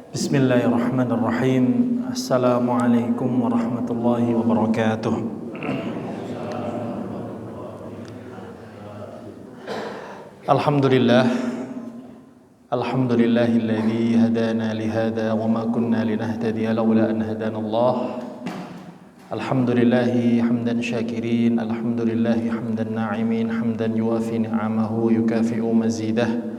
Bismillahirrahmanirrahim. Assalamualaikum warahmatullahi wabarakatuh. Alhamdulillah. Alhamdulillahilladzi hadana lihada wa ma kunna linahtadiya laula an hadanallah. Alhamdulillahi hamdan syakirin, alhamdulillahi hamdan na'imin, hamdan yuwafi ni'amahu yukafi'u mazidah.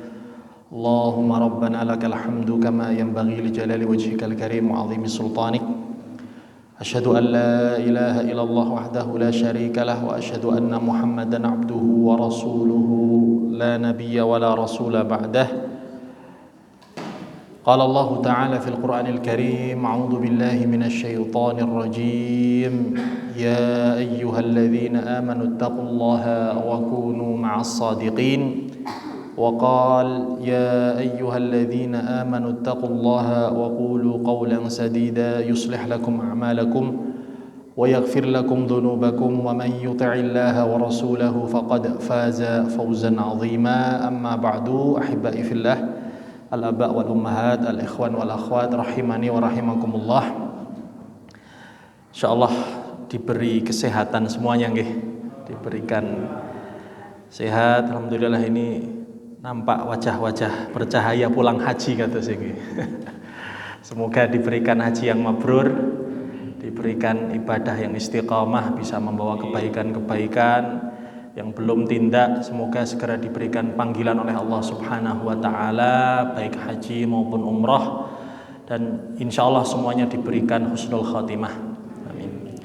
Allahumma rabbana lakal hamdu kama yanbaghi li jalali wajhikal karim wa 'azimi sultanik. Asyhadu an la ilaha illallah wahdahu la syarika lah wa asyhadu anna Muhammadan 'abduhu wa rasuluhu la nabiyya wa la rasula ba'dah. Qala Allah ta'ala fil Qur'anil Karim, a'udzu billahi minasy syaithanir rajim. Ya ayyuhalladzina amanu taqullaha wa kunu ma'as shadiqin. وقال يا أيها الذين آمنوا اتقوا الله وقولوا قولا سديدا يصلح لكم أعمالكم ويغفر لكم ذنوبكم ومن يطع الله ورسوله فقد فاز فوزا عظيما أما بعد أحبائي في الله الآباء والأمهات الإخوان والأخوات rahimani wa rahimakumullah. Insyaallah diberi kesehatan semuanya nggih, diberikan sehat. Alhamdulillah ini nampak wajah-wajah bercahaya pulang haji kata sini. Semoga diberikan haji yang mabrur, diberikan ibadah yang istiqamah, bisa membawa kebaikan-kebaikan. Yang belum tindak, semoga segera diberikan panggilan oleh Allah Subhanahu wa Ta'ala, baik haji maupun umrah, dan insya Allah semuanya diberikan husnul khatimah. Amin.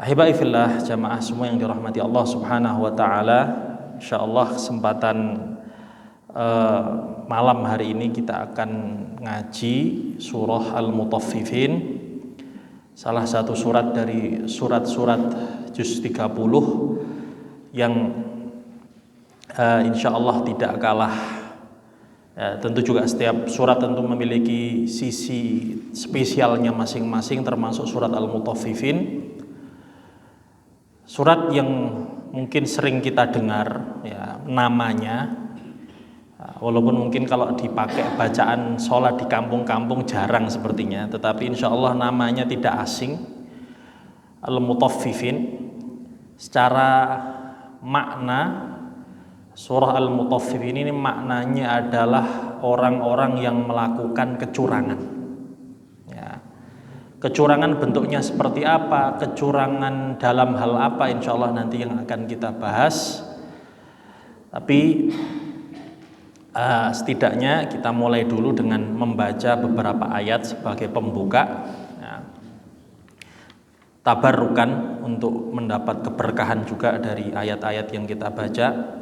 Ahibai fillah, jamaah semua yang dirahmati Allah Subhanahu wa Ta'ala. InsyaAllah kesempatan malam hari ini kita akan ngaji surah Al-Mutaffifin, salah satu surat dari surat-surat juz 30 yang InsyaAllah tidak kalah, tentu juga setiap surat tentu memiliki sisi spesialnya masing-masing, termasuk surat Al-Mutaffifin, surat yang mungkin sering kita dengar ya namanya, walaupun mungkin kalau dipakai bacaan sholat di kampung-kampung jarang sepertinya, tetapi insya Allah namanya tidak asing. Al-Mutaffifin secara makna surah Al-Mutaffifin ini maknanya adalah orang-orang yang melakukan kecurangan. Kecurangan bentuknya seperti apa, kecurangan dalam hal apa, insya Allah nanti yang akan kita bahas. Tapi setidaknya kita mulai dulu dengan membaca beberapa ayat sebagai pembuka, tabarrukan untuk mendapat keberkahan juga dari ayat-ayat yang kita baca.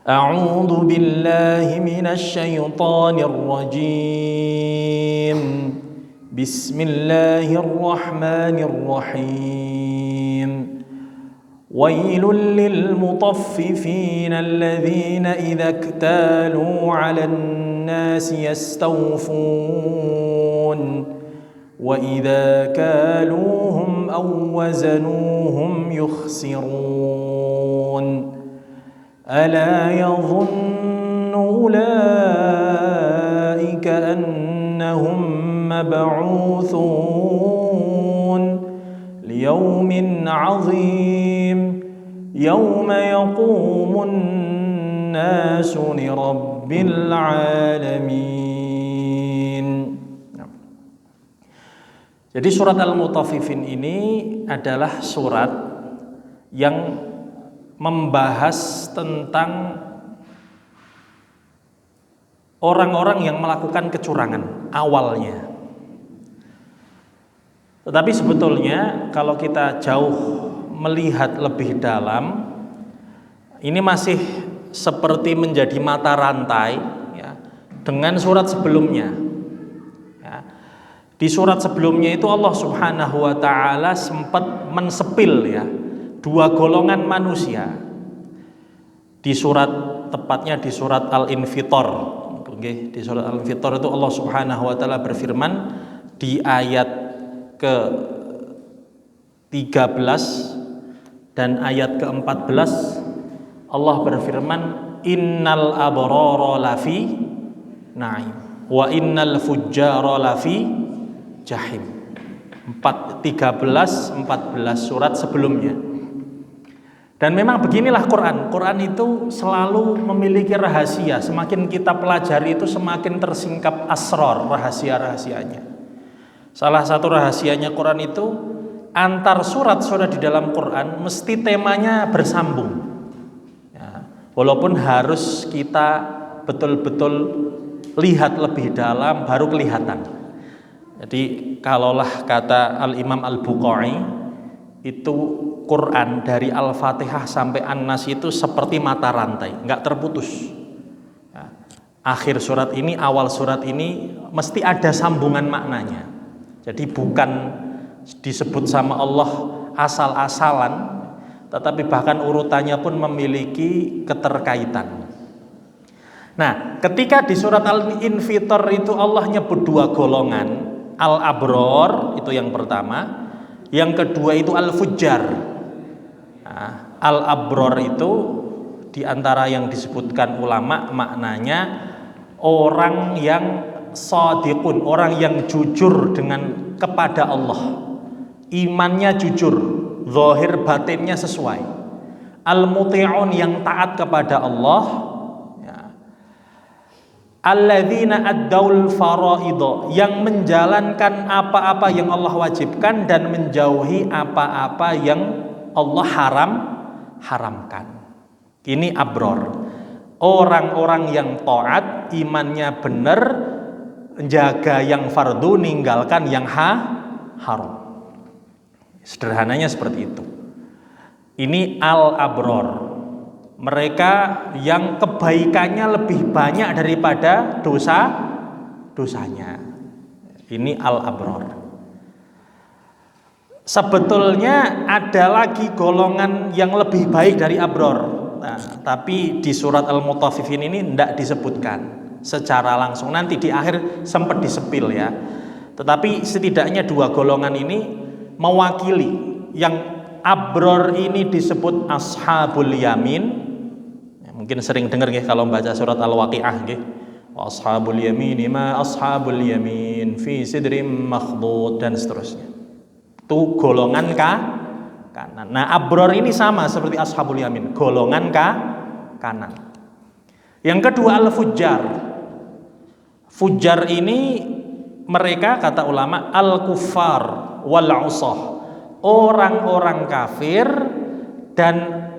A'udzu billahi minasy syaithanir rajim. Bismillahirrahmanirrahim. Wailul lil mutaffifin alladhina idza iktalu 'alan nasi yastawfun wa idza kaluhum aw wazanuhum yukhsirun. Ala yadhunnu ulaika annahum مبعوثون ليوم عظيم يوم يقوم الناس لرب العالمين. Jadi surat Al-Mutaffifin ini adalah surat yang membahas tentang orang-orang yang melakukan kecurangan awalnya. Tetapi sebetulnya kalau kita jauh melihat lebih dalam, ini masih seperti menjadi mata rantai ya, dengan surat sebelumnya ya. Di surat sebelumnya itu Allah Subhanahu wa Ta'ala sempat mensepil ya dua golongan manusia. Di surat, tepatnya di surat Al-Infitar. Di surat Al-Infitar itu Allah Subhanahu wa Ta'ala berfirman di ayat ke-13 dan ayat ke-14, Allah berfirman innal abrara lafi na'im wa innal fujjara lafi jahim. 13 14 surat sebelumnya. Dan memang beginilah Quran. Quran itu selalu memiliki rahasia. Semakin kita pelajari itu semakin tersingkap asrar, rahasia-rahasianya. Salah satu rahasianya Quran itu antar surat-surat di dalam Quran mesti temanya bersambung. Ya, walaupun harus kita betul-betul lihat lebih dalam baru kelihatan. Jadi kalaulah kata Al-Imam Al-Bukhari itu Quran dari Al-Fatihah sampai An-Nas itu seperti mata rantai, nggak terputus. Ya, akhir surat ini, awal surat ini mesti ada sambungan maknanya. Jadi bukan disebut sama Allah asal-asalan, tetapi bahkan urutannya pun memiliki keterkaitan. Nah, ketika di surat Al-Infitor itu Allah nyebut dua golongan, Al-Abror itu yang pertama, yang kedua itu Al-Fujjar. Nah, Al-Abror itu diantara yang disebutkan ulama maknanya orang yang shadiqun, orang yang jujur dengan kepada Allah, imannya jujur, zahir batinnya sesuai. Al-muti'un yang taat kepada Allah, ya. Alladzina addaul faraidha, yang menjalankan apa-apa yang Allah wajibkan dan menjauhi apa-apa yang Allah haramkan. Ini abror. Orang-orang yang taat, imannya benar, menjaga yang fardu, ninggalkan yang haram. Sederhananya seperti itu. Ini al-abror. Mereka yang kebaikannya lebih banyak daripada dosanya. Ini al-abror. Sebetulnya ada lagi golongan yang lebih baik dari abror. Nah, tapi di surat Al-Mutaffifin ini tidak disebutkan secara langsung. Nanti di akhir sempat disepil ya. Tetapi setidaknya dua golongan ini mewakili. Yang abror ini disebut ashabul yamin. Mungkin sering dengar nggih kalau membaca surat Al-Waqiah nggih. Ashabul yamin ma ashabul yamin fi sidrim makhdud dan seterusnya. Itu golongan kanan. Nah, abror ini sama seperti ashabul yamin, golongan kanan. Yang kedua Al-Fujjar. Fujjar ini mereka kata ulama al-kuffar wal usah. Orang-orang kafir dan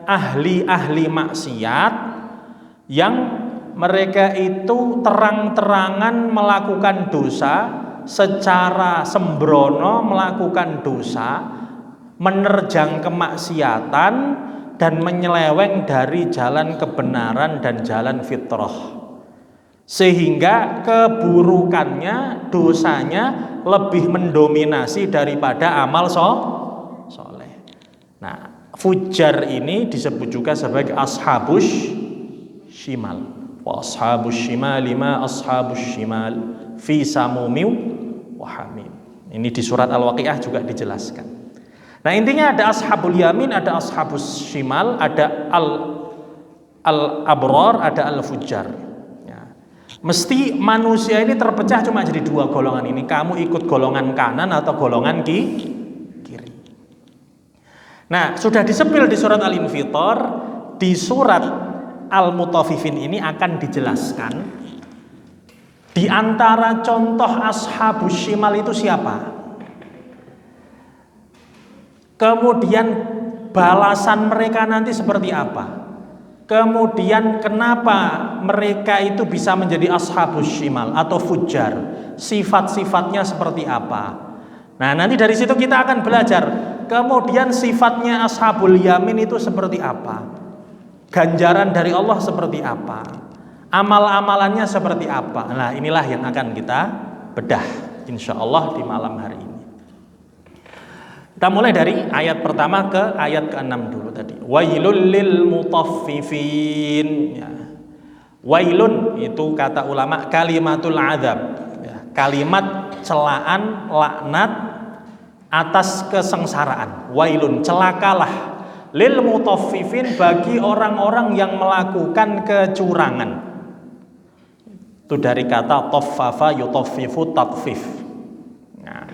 ahli-ahli maksiat yang mereka itu terang-terangan melakukan dosa, secara sembrono melakukan dosa, menerjang kemaksiatan dan menyeleweng dari jalan kebenaran dan jalan fitrah, sehingga keburukannya, dosanya lebih mendominasi daripada amal soleh. Nah, fujjar ini disebut juga sebagai ashabus shimal. Wa ashabus shimal ma ashabus shimal fi samumi wa hamim. Ini di surat Al-Waqiah juga dijelaskan. Nah, intinya ada ashabul yamin, ada ashabus shimal, ada al-abror, ada al-fujjar. Ya. Mesti manusia ini terpecah cuma jadi dua golongan ini. Kamu ikut golongan kanan atau golongan kiri. Nah, sudah disepil di surat Al-Infitor. Di surat Al-Mutaffifin ini akan dijelaskan di antara contoh ashabus shimal itu siapa, kemudian balasan mereka nanti seperti apa, kemudian kenapa mereka itu bisa menjadi ashabus shimal atau fujjar, sifat-sifatnya seperti apa. Nah, nanti dari situ kita akan belajar kemudian sifatnya ashabul yamin itu seperti apa, ganjaran dari Allah seperti apa, amal-amalannya seperti apa. Nah, inilah yang akan kita bedah insyaallah di malam hari ini. Kita mulai dari ayat pertama ke ayat ke-6 dulu tadi. Wailul lil mutaffifin. Ya. Wailun itu kata ulama kalimatul azab. Ya. Kalimat celaan, laknat atas kesengsaraan. Wailun, celakalah. Lil mutaffifin, bagi orang-orang yang melakukan kecurangan. Itu dari kata taffafa yutaffifu tatfif. Nah,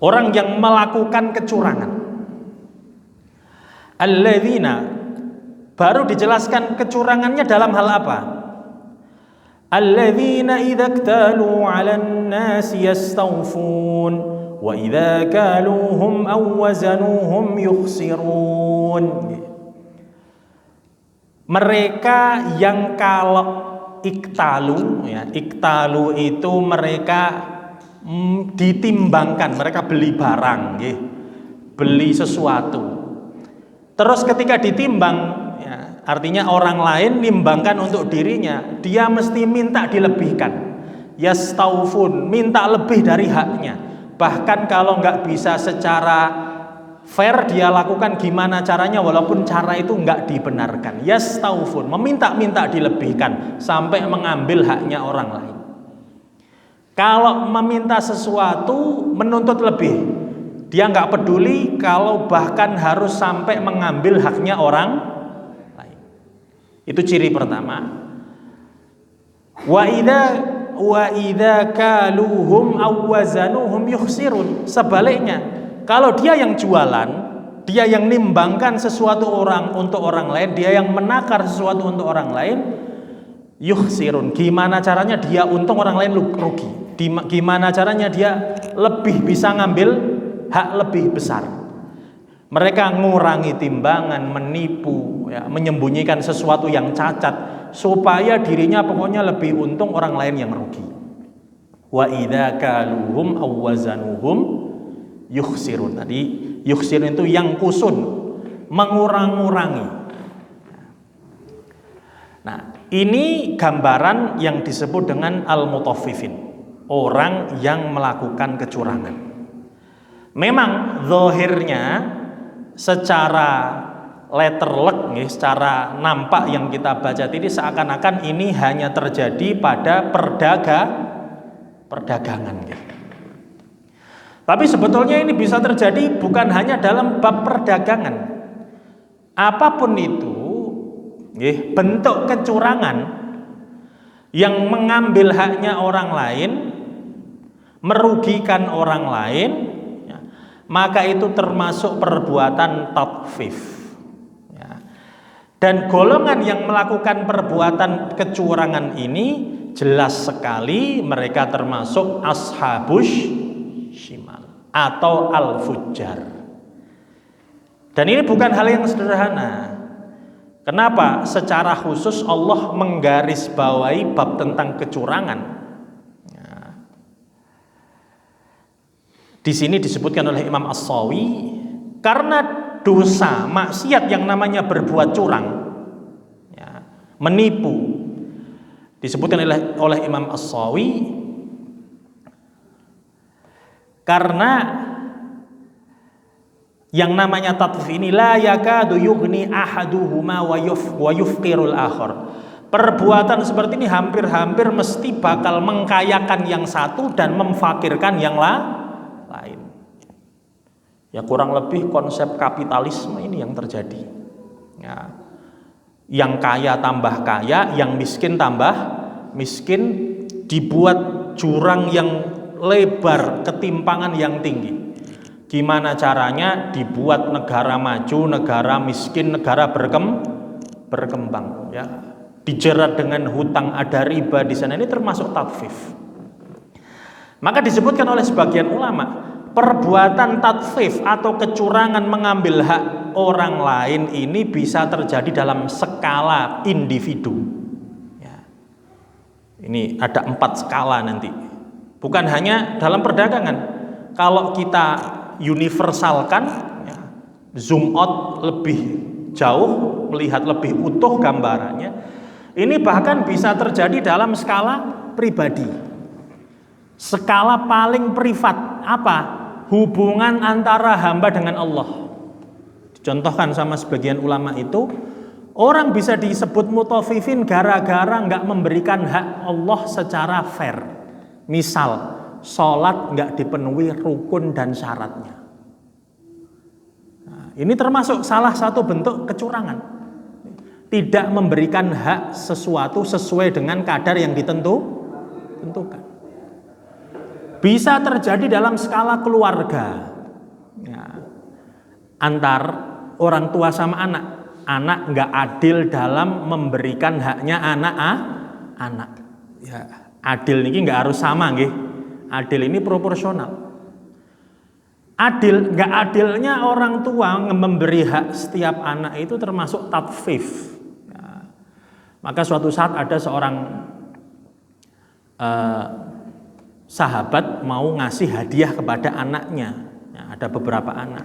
orang yang melakukan kecurangan. Alladzina, baru dijelaskan kecurangannya dalam hal apa? Alladzina idza iktalu 'alan nasi yastawfun wa idza kaluhum aw wazanuhum yukhsirun. Mereka yang kalau iktalu, ya, iktalu itu mereka ditimbangkan, mereka beli barang, ya, beli sesuatu. Terus ketika ditimbang, ya, artinya orang lain nimbangkan untuk dirinya, dia mesti minta dilebihkan. Yastaufun, minta lebih dari haknya. Bahkan kalau nggak bisa secara fair dia lakukan gimana caranya, walaupun cara itu nggak dibenarkan. Yastaufun, meminta-minta dilebihkan sampai mengambil haknya orang lain. Kalau meminta sesuatu menuntut lebih, dia nggak peduli kalau bahkan harus sampai mengambil haknya orang lain. Itu ciri pertama. Wa idza kaluhum aw wazanuhum yukhsirun. Sebaliknya, kalau dia yang jualan, dia yang nimbangkan sesuatu orang untuk orang lain, dia yang menakar sesuatu untuk orang lain, yukhsirun. Gimana caranya dia untung, orang lain rugi? Gimana caranya dia lebih bisa ngambil hak lebih besar? Mereka ngurangi timbangan, menipu, ya, menyembunyikan sesuatu yang cacat supaya dirinya pokoknya lebih untung, orang lain yang rugi. Wa idza kaluhum aw wazanuhum yukhsirun. Tadi yukhsirun itu yang kusun, mengurang-urangi. Nah, ini gambaran yang disebut dengan al-mutaffifin, orang yang melakukan kecurangan. Memang zahirnya secara letterlek, secara nampak yang kita baca ini seakan-akan ini hanya terjadi pada perdagangan. Tapi sebetulnya ini bisa terjadi bukan hanya dalam bab perdagangan. Apapun itu, bentuk kecurangan yang mengambil haknya orang lain, merugikan orang lain, maka itu termasuk perbuatan tatfif. Dan golongan yang melakukan perbuatan kecurangan ini jelas sekali mereka termasuk ashabus shimal atau al-fujjar. Dan ini bukan hal yang sederhana. Kenapa? Secara khusus Allah menggarisbawahi bab tentang kecurangan. Di sini disebutkan oleh Imam As-Sawi, karena dosa maksiat yang namanya berbuat curang, ya, menipu, disebutkan oleh Imam As-Sawi, karena yang namanya tatfif ini la yakadu yughni ahaduhuma wa yufqirul akhar. Perbuatan seperti ini hampir-hampir mesti bakal mengkayakan yang satu dan memfakirkan yang lain. Ya, kurang lebih konsep kapitalisme ini yang terjadi. Ya, yang kaya tambah kaya, yang miskin tambah miskin, dibuat jurang yang lebar, ketimpangan yang tinggi. Gimana caranya dibuat negara maju, negara miskin, negara berkembang, ya. Dijerat dengan hutang, ada riba di sana, ini termasuk tatfif. Maka disebutkan oleh sebagian ulama, perbuatan tatfif atau kecurangan mengambil hak orang lain ini bisa terjadi dalam skala individu. Ya. Ini ada 4 skala nanti. Bukan hanya dalam perdagangan. Kalau kita universalkan, ya, zoom out lebih jauh, melihat lebih utuh gambarannya, ini bahkan bisa terjadi dalam skala pribadi. Skala paling privat, apa? Hubungan antara hamba dengan Allah. Dicontohkan sama sebagian ulama itu, orang bisa disebut mutaffifin gara-gara nggak memberikan hak Allah secara fair. Misal, sholat nggak dipenuhi rukun dan syaratnya. Nah, ini termasuk salah satu bentuk kecurangan. Tidak memberikan hak sesuatu sesuai dengan kadar yang ditentukan. ditentukan. Bisa terjadi dalam skala keluarga, ya, antar orang tua sama anak. Anak nggak adil dalam memberikan haknya anak. Ya, adil ini nggak harus sama, nggih. Adil ini proporsional. Adil, nggak adilnya orang tua memberi hak setiap anak itu termasuk tatfif. Ya. Maka suatu saat ada seorang sahabat mau ngasih hadiah kepada anaknya. Ya, ada beberapa anak.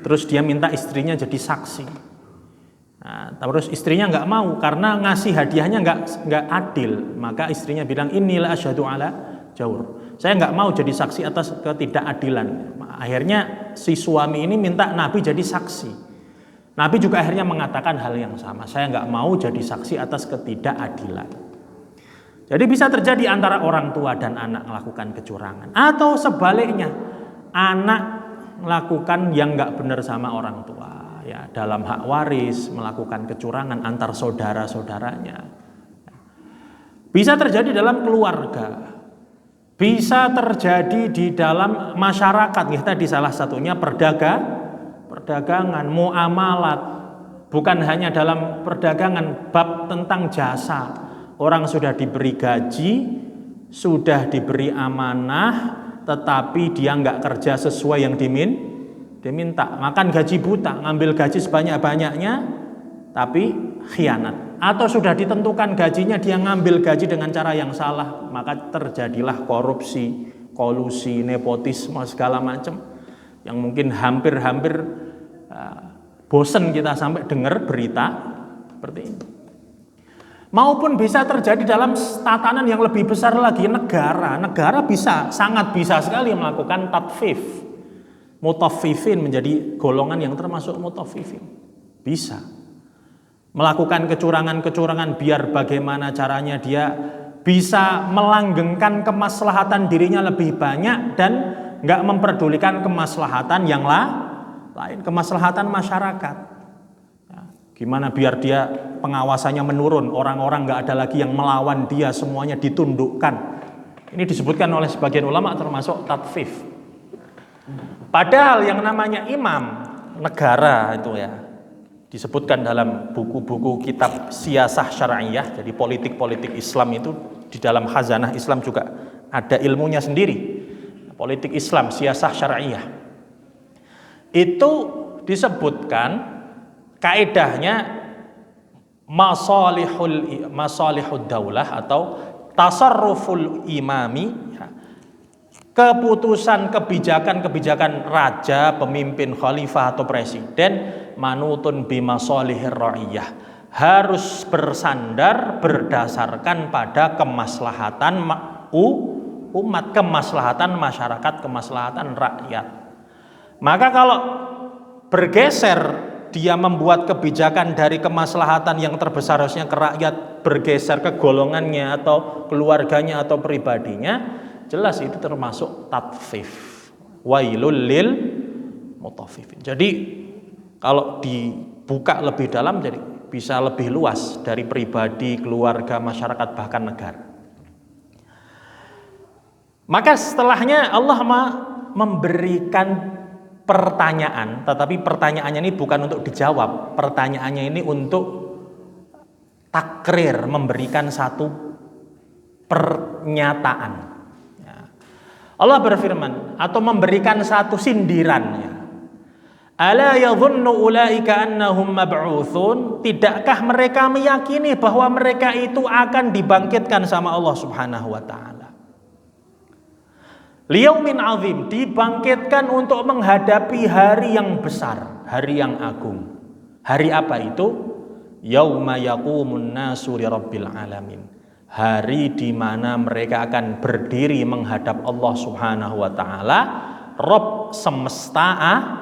Terus dia minta istrinya jadi saksi. Nah, terus istrinya nggak mau karena ngasih hadiahnya nggak adil. Maka istrinya bilang, inilah asyhadu ala jaur. Saya nggak mau jadi saksi atas ketidakadilan. Akhirnya si suami ini minta Nabi jadi saksi. Nabi juga akhirnya mengatakan hal yang sama. Saya nggak mau jadi saksi atas ketidakadilan. Jadi bisa terjadi antara orang tua dan anak melakukan kecurangan. Atau sebaliknya, anak melakukan yang nggak benar sama orang tua. Ya, dalam hak waris melakukan kecurangan antar saudara-saudaranya. Bisa terjadi dalam keluarga. Bisa terjadi di dalam masyarakat, ya, tadi salah satunya perdagangan, muamalat. Bukan hanya dalam perdagangan, bab tentang jasa. Orang sudah diberi gaji, sudah diberi amanah, tetapi dia nggak kerja sesuai yang diminta. Makan gaji buta, ngambil gaji sebanyak-banyaknya, tapi khianat. Atau sudah ditentukan gajinya, dia ngambil gaji dengan cara yang salah, maka terjadilah korupsi, kolusi, nepotisme segala macam yang mungkin hampir bosen kita sampai dengar berita seperti ini. Maupun bisa terjadi dalam tatanan yang lebih besar lagi, negara sangat bisa sekali melakukan tatfif, mutaffifin, menjadi golongan yang termasuk mutaffifin, bisa melakukan kecurangan-kecurangan biar bagaimana caranya dia bisa melanggengkan kemaslahatan dirinya lebih banyak dan nggak memperdulikan kemaslahatan yang lain, kemaslahatan masyarakat. Ya, gimana biar dia pengawasannya menurun, orang-orang nggak ada lagi yang melawan dia, semuanya ditundukkan. Ini disebutkan oleh sebagian ulama termasuk tatfif. Padahal yang namanya imam negara itu ya disebutkan dalam buku-buku kitab siyasah syar'iyah, jadi politik-politik Islam itu di dalam khazanah Islam juga ada ilmunya sendiri. Politik Islam, siyasah syar'iyah. Itu disebutkan kaedahnya masalihud daulah atau tasarruful imami, keputusan kebijakan raja, pemimpin, khalifah atau presiden manutun bimasalihir ra'iyah, harus bersandar berdasarkan pada kemaslahatan umat, kemaslahatan masyarakat, kemaslahatan rakyat. Maka kalau bergeser dia membuat kebijakan dari kemaslahatan yang terbesar harusnya ke rakyat, bergeser ke golongannya atau keluarganya atau pribadinya, jelas itu termasuk tatfif. Wailul lil mutaffifin. Jadi kalau dibuka lebih dalam, jadi bisa lebih luas dari pribadi, keluarga, masyarakat, bahkan negara. Maka setelahnya Allah memberikan pertanyaan, tetapi pertanyaannya ini bukan untuk dijawab. Pertanyaannya ini untuk takrir, memberikan satu pernyataan. Allah berfirman atau memberikan satu sindiran. Ala yadhunnu ulaika annahum mab'utsun, tidakkah mereka meyakini bahwa mereka itu akan dibangkitkan sama Allah Subhanahu wa taala. Liyaumin azim, dibangkitkan untuk menghadapi hari yang besar, hari yang agung. Hari apa itu? Yauma yaqumun nasu lirabbil alamin. Hari di mana mereka akan berdiri menghadap Allah Subhanahu wa taala, Rabb semesta alam.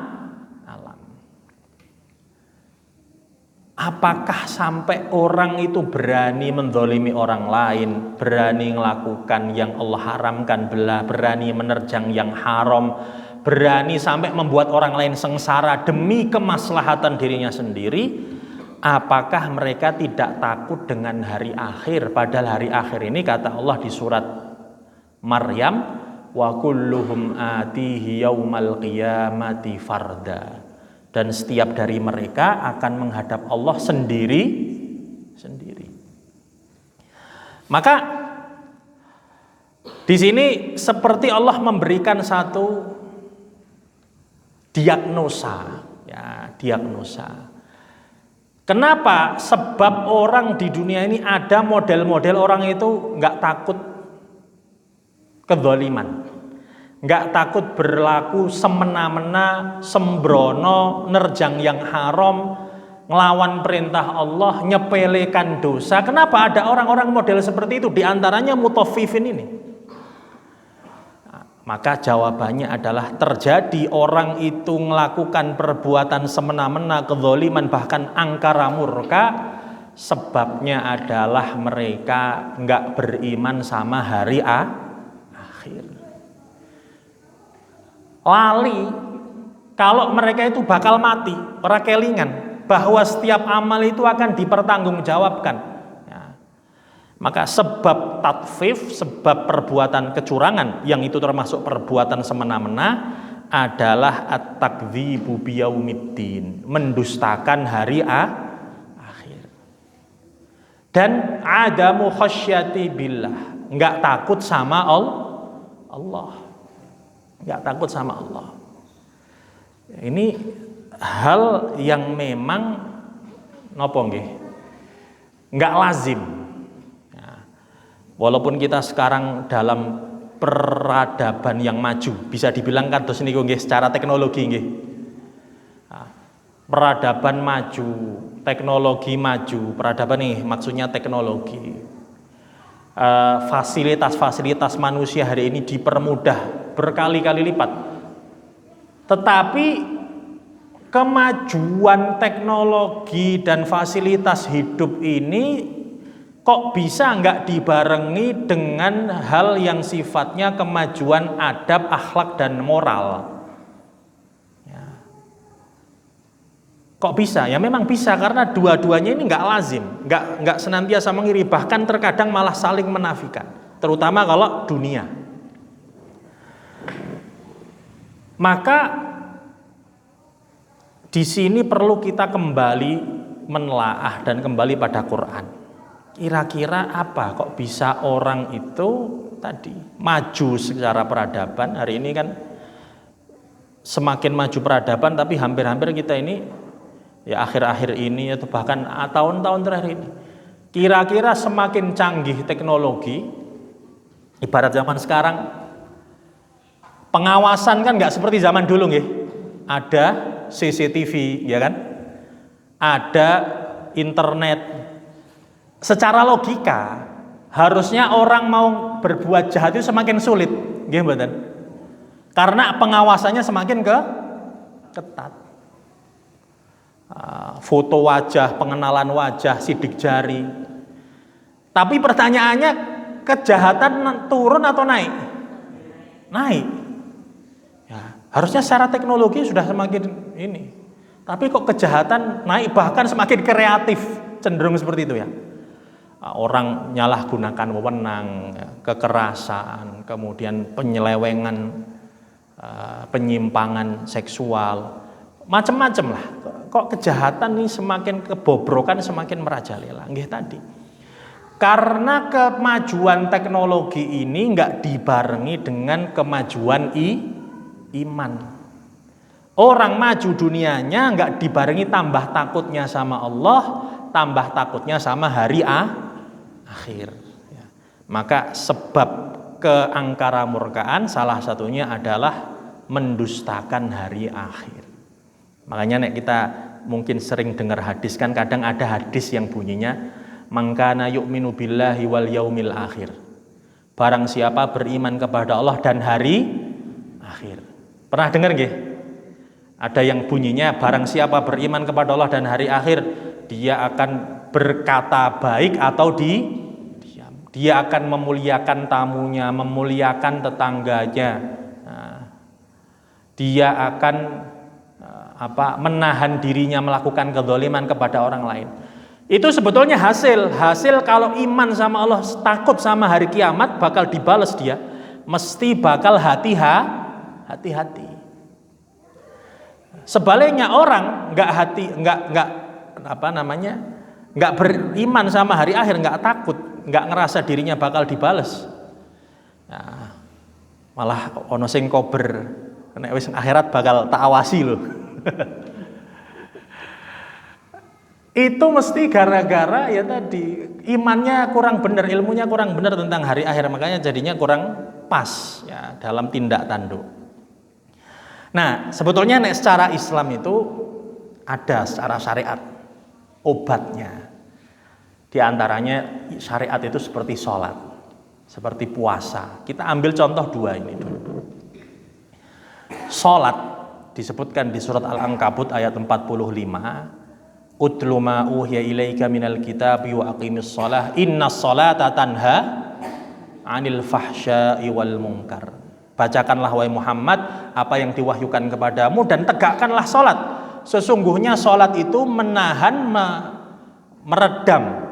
Apakah sampai orang itu berani menzalimi orang lain, berani melakukan yang Allah haramkan, berani menerjang yang haram, berani sampai membuat orang lain sengsara demi kemaslahatan dirinya sendiri? Apakah mereka tidak takut dengan hari akhir? Padahal hari akhir ini kata Allah di surat Maryam wa kulluhum atihi yaumal qiyamati farda. Dan setiap dari mereka akan menghadap Allah sendiri. Maka di sini seperti Allah memberikan satu diagnosa, ya, diagnosa. Kenapa? Sebab orang di dunia ini ada model-model orang itu nggak takut kezaliman, nggak takut berlaku semena-mena, sembrono, nerjang yang haram, ngelawan perintah Allah, nyepelekan dosa. Kenapa ada orang-orang model seperti itu? Di antaranya mutaffifin ini. Maka jawabannya adalah terjadi orang itu melakukan perbuatan semena-mena, kezaliman, bahkan angkara murka. Sebabnya adalah mereka nggak beriman sama hari akhir. Lali kalau mereka itu bakal mati, ora kelingan bahwa setiap amal itu akan dipertanggungjawabkan. Ya. Maka sebab tatfif, sebab perbuatan kecurangan yang itu termasuk perbuatan semena-mena adalah at-takdzibu biyaumiddin, mendustakan hari akhir. Dan adamu khasyati billah, enggak takut sama Allah. Enggak takut sama Allah. Ini hal yang memang nopo nggih enggak lazim. Walaupun kita sekarang dalam peradaban yang maju, bisa dibilang kados niku nggih secara teknologi nggih. Peradaban maju, teknologi maju, peradaban nih maksudnya teknologi. Fasilitas-fasilitas manusia hari ini dipermudah berkali-kali lipat. Tetapi kemajuan teknologi dan fasilitas hidup ini kok bisa nggak dibarengi dengan hal yang sifatnya kemajuan adab, akhlak, dan moral? Ya. Kok bisa? Ya memang bisa, karena dua-duanya ini nggak lazim, nggak senantiasa mengiri, bahkan terkadang malah saling menafikan, terutama kalau dunia. Maka di sini perlu kita kembali menelaah dan kembali pada Quran. Kira-kira apa kok bisa orang itu tadi maju secara peradaban? Hari ini kan semakin maju peradaban, tapi hampir-hampir kita ini ya akhir-akhir ini atau bahkan tahun-tahun terakhir ini, kira-kira semakin canggih teknologi, ibarat zaman sekarang pengawasan kan nggak seperti zaman dulu nggih. Ada CCTV, ya kan? Ada internet. Secara logika, harusnya orang mau berbuat jahat itu semakin sulit, nggih mboten? Karena pengawasannya semakin ketat. Foto wajah, pengenalan wajah, sidik jari. Tapi pertanyaannya, kejahatan turun atau naik? Naik. Ya, harusnya secara teknologi sudah semakin ini. Tapi kok kejahatan naik, bahkan semakin kreatif, cenderung seperti itu ya. Orang nyalahgunakan wewenang, kekerasan, kemudian penyelewengan, penyimpangan seksual, macam-macam lah. Kok kejahatan ini semakin kebobrokan, semakin merajalela. Nggih tadi. Karena kemajuan teknologi ini nggak dibarengi dengan kemajuan iman. Orang maju dunianya nggak dibarengi tambah takutnya sama Allah, tambah takutnya sama hari akhir. Ya. Maka sebab keangkara murkaan salah satunya adalah mendustakan hari akhir. Makanya nek kita mungkin sering dengar hadis, kan kadang ada hadis yang bunyinya mangkana yu'minu billahi wal yaumil akhir. Barang siapa beriman kepada Allah dan hari akhir. Pernah dengar nggih? Ada yang bunyinya barang siapa beriman kepada Allah dan hari akhir, dia akan berkata baik atau diam. Dia akan memuliakan tamunya, memuliakan tetangganya. Nah, dia akan menahan dirinya melakukan kezaliman kepada orang lain. Itu sebetulnya hasil kalau iman sama Allah, takut sama hari kiamat bakal dibales dia. mesti bakal hati-hati. Sebaliknya orang nggak beriman sama hari akhir, nggak takut, nggak ngerasa dirinya bakal dibales. Nah, malah ono sing kober, nek wis akhirat bakal tak awasi loh. Itu mesti gara-gara ya tadi imannya kurang benar, ilmunya kurang benar tentang hari akhir, makanya jadinya kurang pas ya dalam tindak tanduk. Nah, sebetulnya nek secara Islam itu ada secara syariat obatnya. Di antaranya syariat itu seperti sholat, seperti puasa. Kita ambil contoh dua ini dulu. Sholat disebutkan di surat Al-Ankabut ayat 45. Utlu ma uhiya ilaika minal kitabi wa aqimis shalah innas sholata tanha 'anil fahsya'i wal munkar. Bacakanlah wahai Muhammad apa yang diwahyukan kepadamu dan tegakkanlah sholat. Sesungguhnya sholat itu menahan, meredam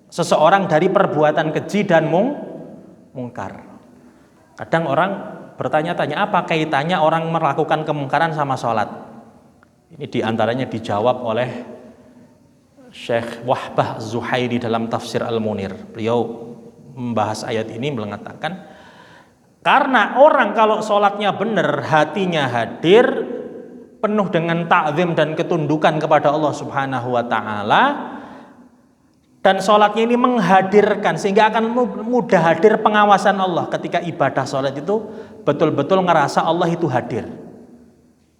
seseorang dari perbuatan keji dan mungkar. Kadang orang bertanya-tanya apa kaitannya orang melakukan kemungkaran sama sholat. Ini diantaranya dijawab oleh Syekh Wahbah Zuhairi dalam tafsir Al-Munir. Beliau membahas ayat ini mengatakan, karena orang kalau sholatnya benar, hatinya hadir, penuh dengan ta'zim dan ketundukan kepada Allah Subhanahu wa Ta'ala, dan sholatnya ini menghadirkan sehingga akan mudah hadir pengawasan Allah. Ketika ibadah sholat itu betul-betul ngerasa Allah itu hadir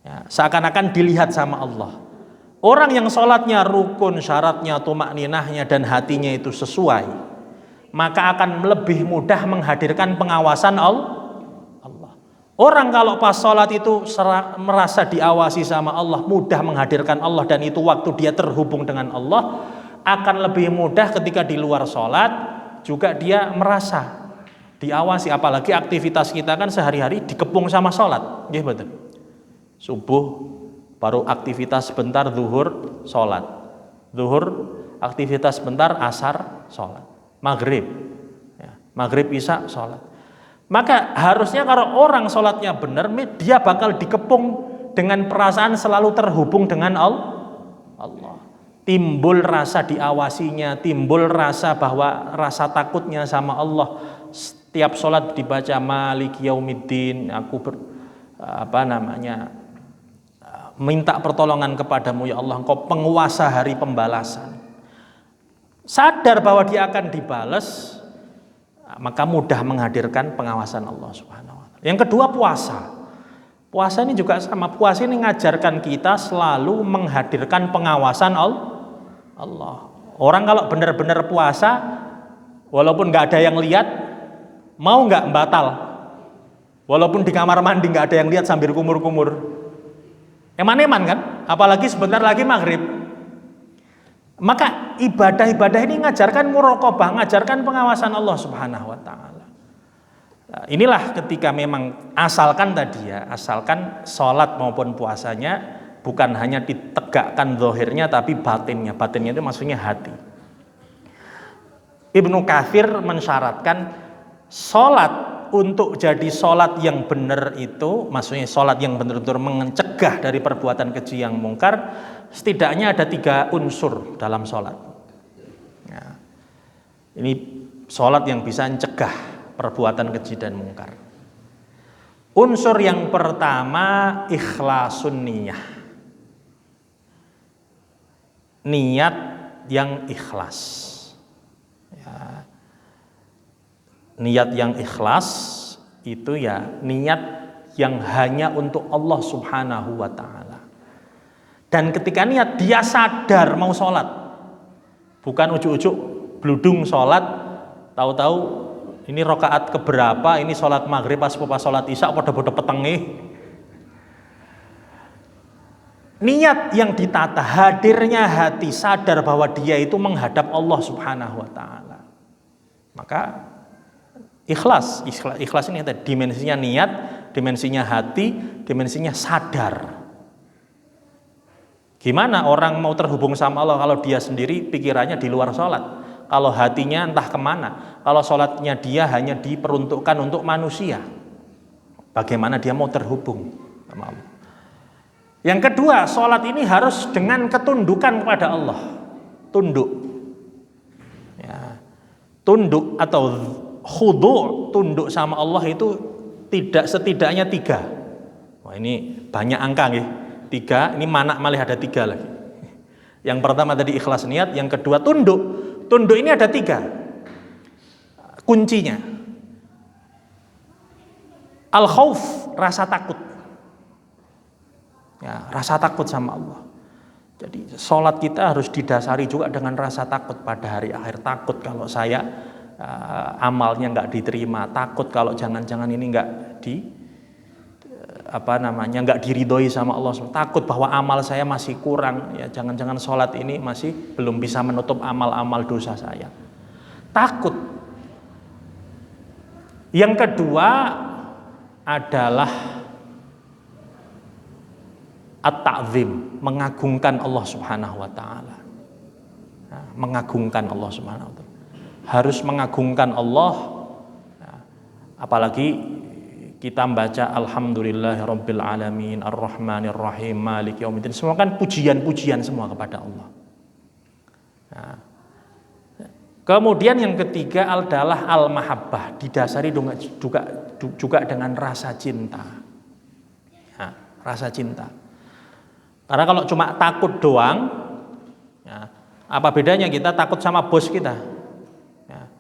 ya, seakan-akan dilihat sama Allah. Orang yang sholatnya rukun, syaratnya, tumakninahnya dan hatinya itu sesuai, maka akan lebih mudah menghadirkan pengawasan Allah. Orang kalau pas sholat itu merasa diawasi sama Allah, mudah menghadirkan Allah, dan itu waktu dia terhubung dengan Allah, akan lebih mudah ketika di luar sholat juga dia merasa diawasi. Apalagi aktivitas kita kan sehari-hari dikepung sama sholat, ya betul. Subuh baru aktivitas sebentar, zuhur sholat, zuhur aktivitas sebentar, asar sholat, maghrib ya, maghrib isya sholat. Maka harusnya kalau orang sholatnya benar, dia bakal dikepung dengan perasaan selalu terhubung dengan Allah. Timbul rasa diawasinya, timbul rasa bahwa rasa takutnya sama Allah. Setiap sholat dibaca Maliki Yaumiddin, aku minta pertolongan kepadamu ya Allah, engkau penguasa hari pembalasan. Sadar bahwa dia akan dibalas, maka mudah menghadirkan pengawasan Allah Subhanahu wa Ta'ala. Yang kedua, puasa. Puasa ini juga sama. Puasa ini mengajarkan kita selalu menghadirkan pengawasan Allah. Orang kalau benar-benar puasa, walaupun nggak ada yang lihat, mau nggak batal? Walaupun di kamar mandi nggak ada yang lihat sambil kumur-kumur, eman-eman kan? Apalagi sebentar lagi maghrib. Maka ibadah-ibadah ini ngajarkan muraqabah, ngajarkan pengawasan Allah Subhanahu wa Ta'ala. Nah, inilah ketika memang asalkan sholat maupun puasanya bukan hanya ditegakkan zahirnya tapi batinnya. Batinnya itu maksudnya hati. Ibnu Katsir mensyaratkan sholat untuk jadi sholat yang benar itu, maksudnya sholat yang benar-benar mencegah dari perbuatan keji yang mungkar, setidaknya ada 3 unsur dalam sholat. Ya. Ini sholat yang bisa mencegah perbuatan keji dan mungkar. Unsur yang pertama, ikhlasun niyah. Niat yang ikhlas. Ya. Niat yang ikhlas itu ya niat yang hanya untuk Allah Subhanahu wa Ta'ala. Dan ketika niat, dia sadar mau sholat, bukan ujuk-ujuk bludung sholat, tahu-tahu ini rakaat keberapa, ini sholat maghrib pas sholat isya pada petenge. Niat yang ditata, hadirnya hati, sadar bahwa dia itu menghadap Allah Subhanahu wa Ta'ala. Maka ikhlas ini ada dimensinya niat, dimensinya hati, dimensinya sadar. Gimana orang mau terhubung sama Allah kalau dia sendiri pikirannya di luar sholat? Kalau hatinya entah kemana, kalau sholatnya dia hanya diperuntukkan untuk manusia, bagaimana dia mau terhubung sama Allah? Yang kedua, sholat ini harus dengan ketundukan kepada Allah. Tunduk. Ya. Tunduk atau khudu', tunduk sama Allah itu setidaknya 3. Wah, ini banyak angka nih. 3, ini manak malih ada 3 lagi. Yang pertama tadi ikhlas niat, yang kedua tunduk. Tunduk ini ada 3 kuncinya. Al-khauf, rasa takut. Ya, rasa takut sama Allah. Jadi sholat kita harus didasari juga dengan rasa takut pada hari akhir. Takut kalau saya amalnya nggak diterima, takut kalau jangan-jangan ini nggak nggak diridhoi sama Allah. Takut bahwa amal saya masih kurang, ya jangan-jangan sholat ini masih belum bisa menutup amal-amal dosa saya. Takut. Yang kedua adalah at-ta'zim, mengagungkan Allah Subhanahu wa taala. Nah, mengagungkan Allah Subhanahu wa taala. Harus mengagungkan Allah. Nah, apalagi kita membaca alhamdulillahirabbil alamin arrahmanir rahim maliki yaumiddin. Semua kan pujian-pujian semua kepada Allah. Nah, kemudian yang ketiga adalah al-mahabbah, didasari juga dengan rasa cinta. Nah, rasa cinta. Karena kalau cuma takut doang, ya, apa bedanya kita takut sama bos kita? Ya,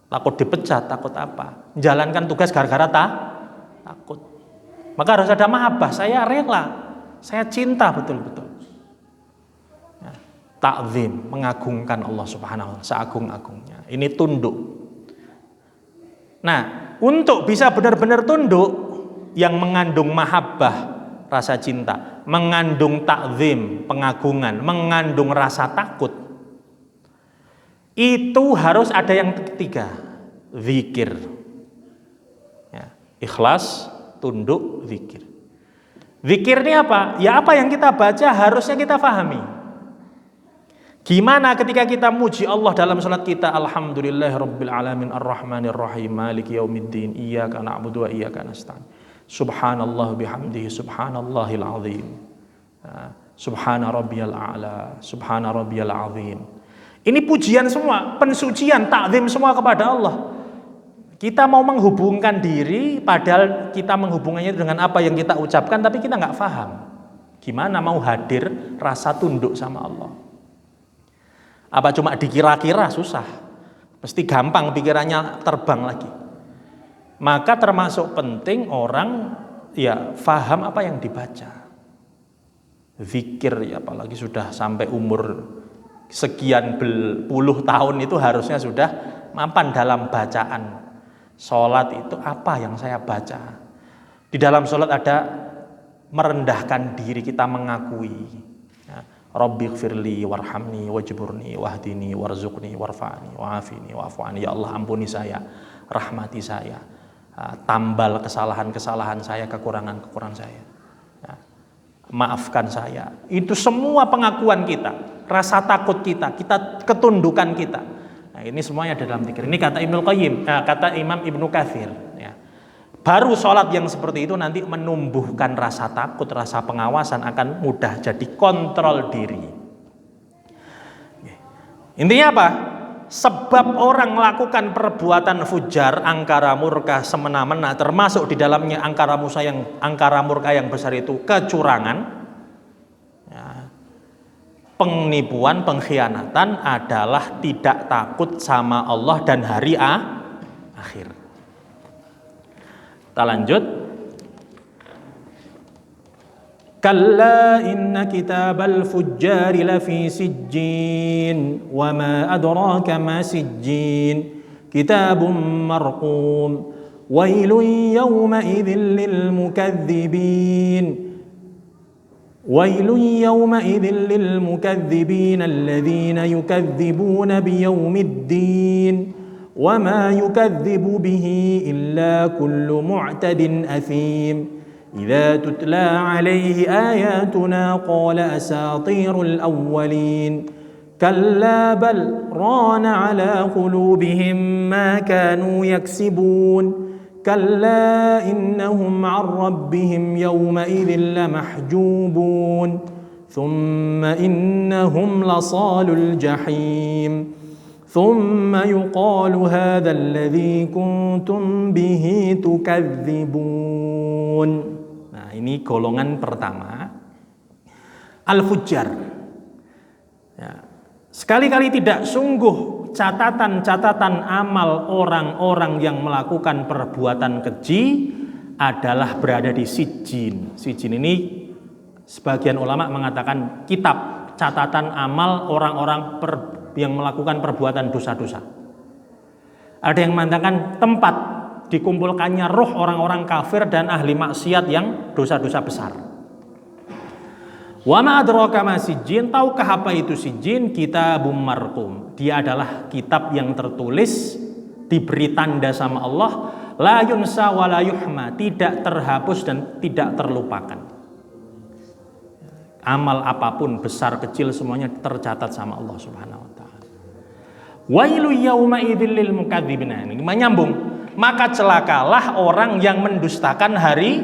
takut dipecat, takut apa? Menjalankan tugas gara-gara takut. Maka harus ada mahabbah, saya rela, saya cinta betul-betul. Ya, ta'zim, mengagungkan Allah Subhanahu wa taala seagung-agungnya. Ini tunduk. Nah, untuk bisa benar-benar tunduk yang mengandung mahabbah, rasa cinta, mengandung ta'zim, pengagungan, mengandung rasa takut, itu harus ada yang ketiga, zikir. Ya, ikhlas, tunduk, zikir. Zikir ini apa? Ya apa yang kita baca harusnya kita pahami. Gimana ketika kita muji Allah dalam salat kita, alhamdulillahirabbil alamin arrahmanir rahim maliki yaumiddin iyyaka na'budu wa iyyaka nasta'in. Subhanallah bihamdihi subhanallahil azim. Subhana rabbiyal a'la, subhana rabbiyal azim. Ini pujian semua, pensucian, takzim semua kepada Allah. Kita mau menghubungkan diri, padahal kita menghubungannya dengan apa yang kita ucapkan, tapi kita nggak paham. Gimana mau hadir rasa tunduk sama Allah? Apa cuma dikira-kira? Susah. Mesti gampang pikirannya terbang lagi. Maka termasuk penting orang ya faham apa yang dibaca. Zikir ya, apalagi sudah sampai umur sekian puluh tahun itu harusnya sudah mapan dalam bacaan. Sholat itu apa yang saya baca. Di dalam sholat ada merendahkan diri, kita mengakui. Ya, Rabbighfirli warhamni wajburni wahdini warzuqni warfa'ni wa'afini wa'fu'ani. Ya Allah, ampuni saya, rahmati saya. Tambal kesalahan-kesalahan saya, kekurangan-kekurangan saya. Ya, maafkan saya. Itu semua pengakuan kita, rasa takut kita, ketundukan kita. Nah, ini semuanya dalam zikir. Ini kata Ibnu Qayyim, kata Imam Ibnu Katsir. Ya. Baru sholat yang seperti itu nanti menumbuhkan rasa takut, rasa pengawasan, akan mudah jadi kontrol diri. Intinya apa? Sebab orang melakukan perbuatan fujar, angkara murka, semena-mena, termasuk di dalamnya angkara murka yang besar itu kecurangan, ya, penipuan, pengkhianatan, adalah tidak takut sama Allah dan hari akhir. Kita lanjut. Kalla inna kitabal fujjari lafi sijjin wa ma adraka ma sijjin kitabun marqum wailun yawma idzin lil mukaththibin alladhina yukaththibuna biyawmiddin wa ma yukaththibu bihi illa kullu mu'tadin athim. إذا تتلى عليه آياتنا قال أساطير الأولين kalla bal rana ala qulubihim ma kanu yaksibun kalla innahum 'an rabbihim yawma idzin lamahjubun thumma innahum lasalul jahim thumma yuqalu hadzal ladzi kuntum bihi tukadzibun. Nah, ini golongan pertama, al-fujjar. Ya. Sekali-kali tidak sungguh catatan-catatan amal orang-orang yang melakukan perbuatan keji adalah berada di sijjin. Sijjin ini sebagian ulama mengatakan kitab catatan amal orang-orang yang melakukan perbuatan dosa-dosa. Ada yang mengatakan tempat dikumpulkannya roh orang-orang kafir dan ahli maksiat yang dosa-dosa besar. Wa ma adraka ma sijjin, tahukah apa itu sijjin? Kitabum marqum. Dia adalah kitab yang tertulis, diberi tanda sama Allah, la yunsa wa la yuhma, tidak terhapus dan tidak terlupakan. Amal apapun besar kecil semuanya tercatat sama Allah Subhanahu wa taala. Wailu yauma idzil lil mukadzibin. Ini menyambung. Maka celakalah orang yang mendustakan hari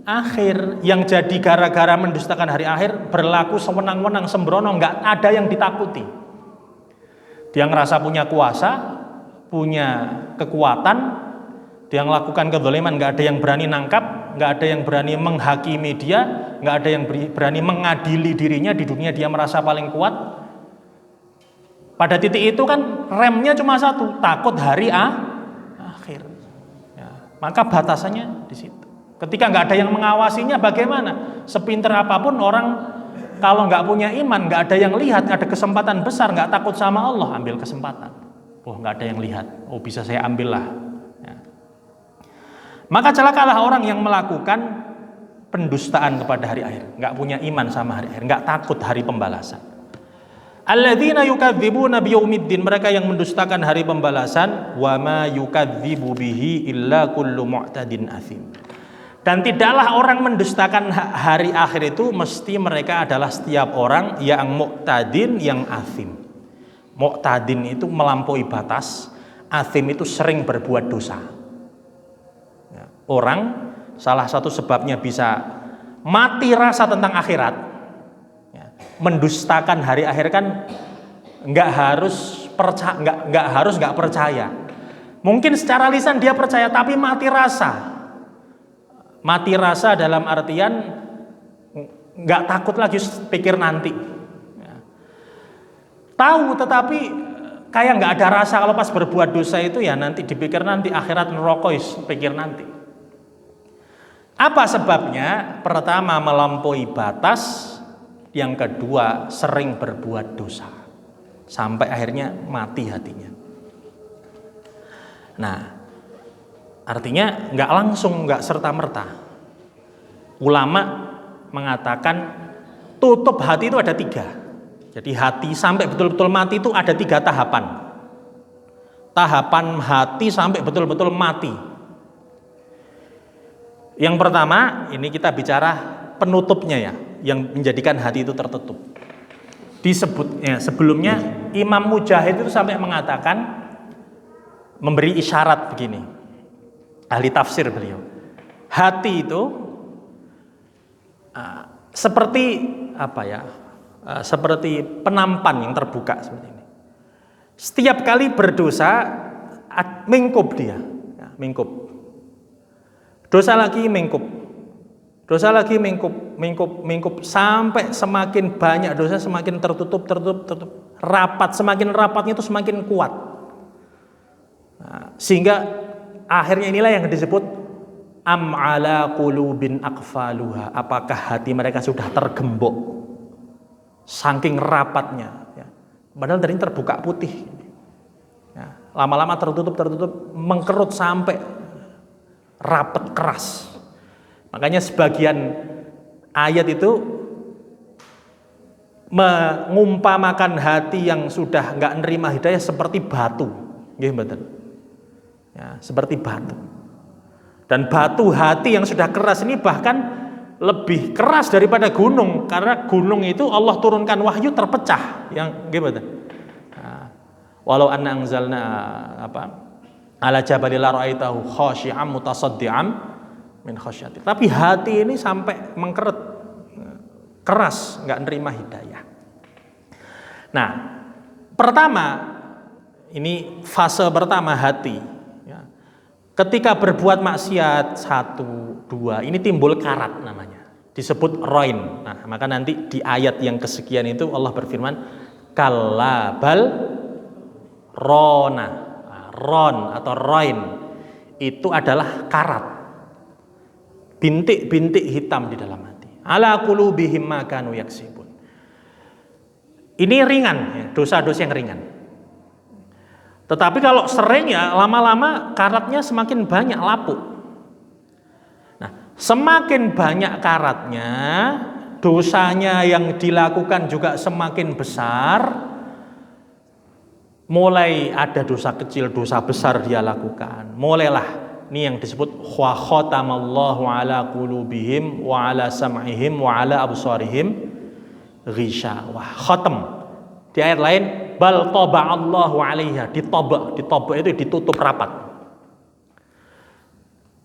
akhir, yang jadi gara-gara mendustakan hari akhir berlaku sewenang-wenang, sembrono, nggak ada yang ditakuti. Dia ngerasa punya kuasa, punya kekuatan, dia melakukan kezaliman, nggak ada yang berani nangkap, nggak ada yang berani menghakimi dia, nggak ada yang berani mengadili dirinya. Di dunia dia merasa paling kuat. Pada titik itu kan remnya cuma satu, takut hari akhir. Ya, maka batasannya di situ. Ketika nggak ada yang mengawasinya, bagaimana? Sepinter apapun orang, kalau nggak punya iman, nggak ada yang lihat, ada kesempatan besar, nggak takut sama Allah, ambil kesempatan. Oh, nggak ada yang lihat, oh bisa saya ambil lah. Ya. Maka celakalah orang yang melakukan pendustaan kepada hari akhir, nggak punya iman sama hari akhir, nggak takut hari pembalasan. Alladzina yukadzibuna biyaumiddin, mereka yang mendustakan hari pembalasan. Wa ma yukadzibu bihi illa kullu mu'tadin atsim. Dan tidaklah orang mendustakan hari akhir itu mesti mereka adalah setiap orang yang mu'tadin, yang atsim. Mu'tadin itu melampaui batas, atsim itu sering berbuat dosa. Orang salah satu sebabnya bisa mati rasa tentang akhirat, mendustakan hari akhir kan nggak harus percaya. Mungkin secara lisan dia percaya tapi mati rasa. Mati rasa dalam artian nggak takut lagi, pikir nanti. Tahu tetapi kayak nggak ada rasa kalau pas berbuat dosa itu, ya nanti dipikir nanti, akhirat neraka pikir nanti. Apa sebabnya? Pertama, melampaui batas. Yang kedua, sering berbuat dosa sampai akhirnya mati hatinya. Nah, artinya nggak langsung, nggak serta-merta. Ulama mengatakan tutup hati itu ada 3. Jadi hati sampai betul-betul mati itu ada 3 tahapan. Tahapan hati sampai betul-betul mati. Yang pertama, ini kita bicara penutupnya ya, yang menjadikan hati itu tertutup. Disebutnya sebelumnya Imam Mujahid itu sampai mengatakan, memberi isyarat begini, ahli tafsir beliau, hati itu seperti apa ya, seperti penampan yang terbuka seperti ini. Setiap kali berdosa mingkup dia, mingkup. Dosa lagi mingkup. Dosa lagi mingkup sampai semakin banyak dosa semakin tertutup, rapat, semakin rapatnya itu semakin kuat. Nah, sehingga akhirnya inilah yang disebut am ala qulubin aqfaluha, apakah hati mereka sudah tergembok saking rapatnya ya. Padahal dari terbuka putih ya, lama-lama tertutup mengkerut sampai rapat keras. Makanya sebagian ayat itu mengumpamakan hati yang sudah nggak nerima hidayah seperti batu, ya, seperti batu. Dan batu hati yang sudah keras ini bahkan lebih keras daripada gunung, karena gunung itu Allah turunkan wahyu terpecah yang gimana? Walau anna anzalna ala jabalil ra'aitahu khashi'an mutasaddian min khasyati. Tapi hati ini sampai mengkeret, keras, nggak nerima hidayah. Nah, pertama ini fase pertama hati. Ketika berbuat maksiat 1, 2, ini timbul karat namanya, disebut roin. Nah, maka nanti di ayat yang kesekian itu Allah berfirman, kalla bal rona. Nah, ron atau roin itu adalah karat, bintik-bintik hitam di dalam hati. Ala qulubihim ma kanu yaksibun. Ini ringan, ya, dosa-dosa yang ringan. Tetapi kalau sering ya lama-lama karatnya semakin banyak, lapuk. Nah, semakin banyak karatnya, dosanya yang dilakukan juga semakin besar. Mulai ada dosa kecil, dosa besar dia lakukan. Mulailah ini yang disebut wa khatamallahu ala qulubihim wa ala sam'ihim wa ala absarihim ghishawah. Khatam. Di ayat lain bal taba'allahu 'alaiha, ditobak itu ditutup rapat.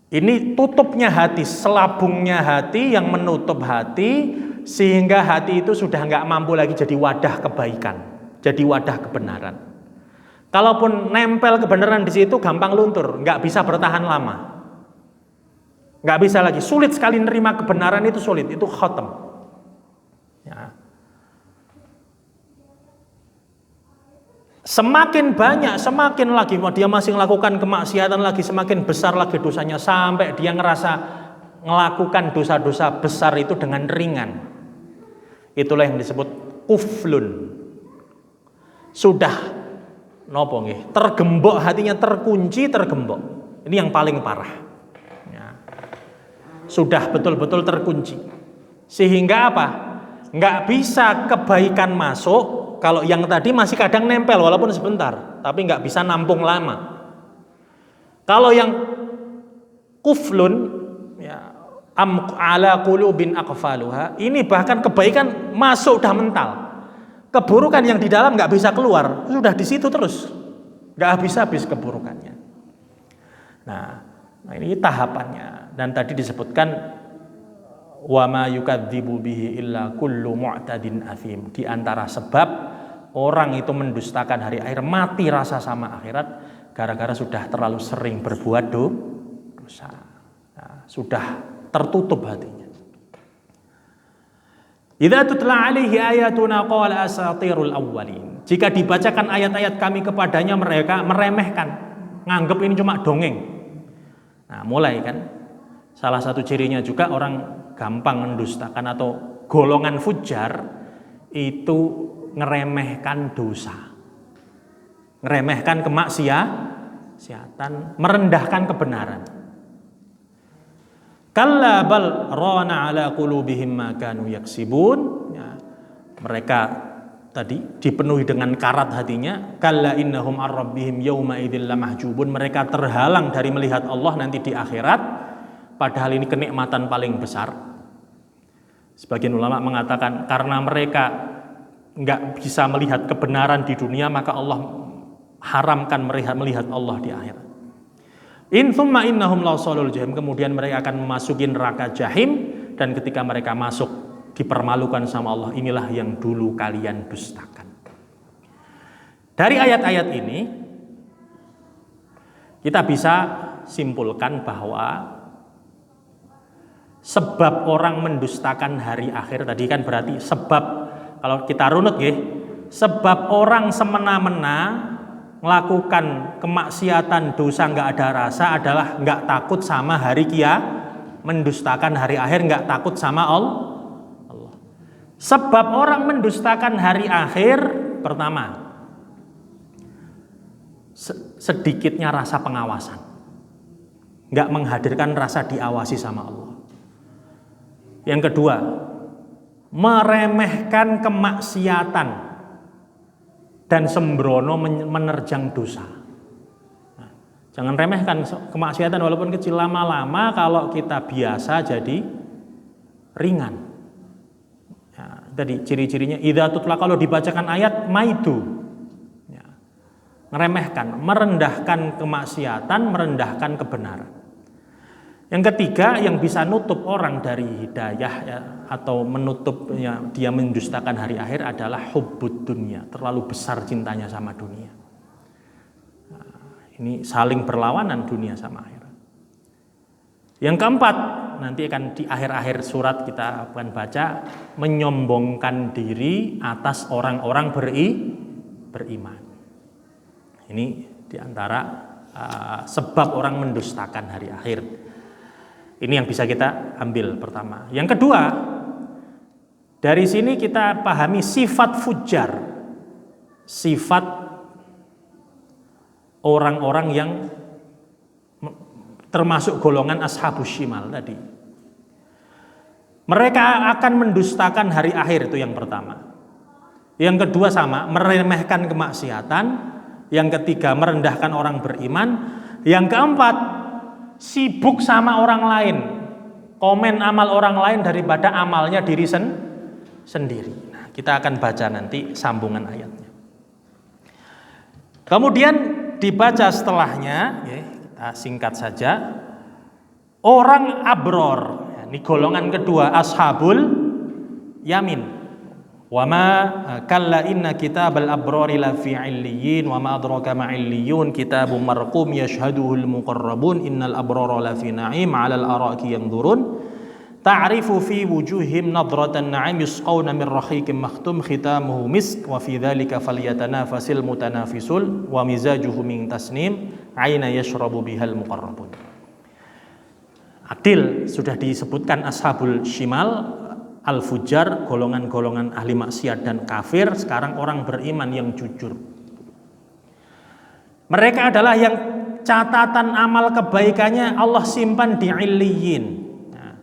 Ini tutupnya hati, selabungnya hati yang menutup hati, sehingga hati itu sudah nggak mampu lagi jadi wadah kebaikan, jadi wadah kebenaran. Kalaupun nempel kebenaran di situ gampang luntur, nggak bisa bertahan lama, nggak bisa lagi, sulit sekali nerima kebenaran, itu sulit, itu khatam. Ya. Semakin banyak, semakin lagi dia masih melakukan kemaksiatan lagi, semakin besar lagi dosanya, sampai dia ngerasa melakukan dosa-dosa besar itu dengan ringan. Itulah yang disebut kuflun. Sudah nopo nggih, tergembok hatinya, terkunci, tergembok. Ini yang paling parah. Ya. Sudah betul-betul terkunci. Sehingga apa? Nggak bisa kebaikan masuk. Kalau yang tadi masih kadang nempel walaupun sebentar, tapi nggak bisa nampung lama. Kalau yang kuflun, ya, ala qulubin aqfaluha, ini bahkan kebaikan masuk dah mental. Keburukan yang di dalam nggak bisa keluar, sudah di situ terus, nggak habis-habis keburukannya. Nah, ini tahapannya. Dan tadi disebutkan wa ma yukadzibu bihi illa kullu mu'tadin athim. Di antara sebab orang itu mendustakan hari akhir, mati rasa sama akhirat, gara-gara sudah terlalu sering berbuat dosa. Nah, sudah tertutup hatinya. Idza tutla alaihi ayatuna qala asatirul awwalin. Jika dibacakan ayat-ayat kami kepadanya, mereka meremehkan, nganggep ini cuma dongeng. Nah, mulai kan salah satu cirinya juga orang gampang mendustakan atau golongan fujar itu ngeremehkan dosa, ngeremehkan kemaksiatan, merendahkan kebenaran. Kalla bal rana ala qulubihim ma kanu yaksibun. Ya, mereka tadi dipenuhi dengan karat hatinya. Kalla innahum ar-rabbihim yauma idzil lamahjubun. Mereka terhalang dari melihat Allah nanti di akhirat. Padahal ini kenikmatan paling besar. Sebagian ulama mengatakan karena mereka nggak bisa melihat kebenaran di dunia, maka Allah haramkan melihat Allah di akhirat. In thumma innahum lawsalul jahim. Kemudian mereka akan memasuki neraka jahim, dan ketika mereka masuk dipermalukan sama Allah. Inilah yang dulu kalian dustakan. Dari ayat-ayat ini kita bisa simpulkan bahwa sebab orang mendustakan hari akhir tadi kan berarti sebab, kalau kita runut nggih, sebab orang semena-mena melakukan kemaksiatan dosa nggak ada rasa adalah nggak takut sama hari mendustakan hari akhir, nggak takut sama Allah. Sebab orang mendustakan hari akhir, pertama, sedikitnya rasa pengawasan, nggak menghadirkan rasa diawasi sama Allah. Yang kedua, meremehkan kemaksiatan dan sembrono menerjang dosa. Nah, jangan remehkan kemaksiatan walaupun kecil, lama-lama kalau kita biasa jadi ringan. Ya, tadi ciri-cirinya idza tutla, kalau dibacakan ayat maidu, ya, ngeremehkan, merendahkan kemaksiatan, merendahkan kebenaran. Yang ketiga yang bisa nutup orang dari hidayah, ya, atau menutupnya dia mendustakan hari akhir adalah hubbud dunya, terlalu besar cintanya sama dunia. Nah, ini saling berlawanan dunia sama akhirat. Yang keempat, nanti akan di akhir-akhir surat kita akan baca, menyombongkan diri atas orang-orang beriman. Ini diantara sebab orang mendustakan hari akhir. Ini yang bisa kita ambil pertama. Yang kedua, dari sini kita pahami sifat fujar, sifat orang-orang yang termasuk golongan ashabus shimal tadi. Mereka akan mendustakan hari akhir, itu yang pertama. Yang kedua sama, meremehkan kemaksiatan. Yang ketiga, merendahkan orang beriman. Yang keempat, sibuk sama orang lain, komen amal orang lain daripada amalnya diri sendiri. Nah, kita akan baca nanti sambungan ayatnya. Kemudian dibaca setelahnya, ya, kita singkat saja. Orang abror, ya, ini golongan kedua, ashabul yamin. Wa ma kalla inna kitabal abrari la fi 'illiyyin wa ma adraka ma 'illiyun kitabun marqum yashhaduhul muqarrabun innal abrara la fi na'im 'alal ara'iki yanzurun ta'rifu fi wujuhim nadratan na'im yusqawna min rahiqin makhtum khitamuhu misk wa fi dzalika falyatanafasil mutanafisul wa mizajuhu min tasnim 'aina yashrabu bihal muqarrabun. Adil sudah disebutkan ashabul shimal, al-fujar, golongan-golongan ahli maksiat dan kafir. Sekarang orang beriman yang jujur. Mereka adalah yang catatan amal kebaikannya Allah simpan di illiyin. Nah,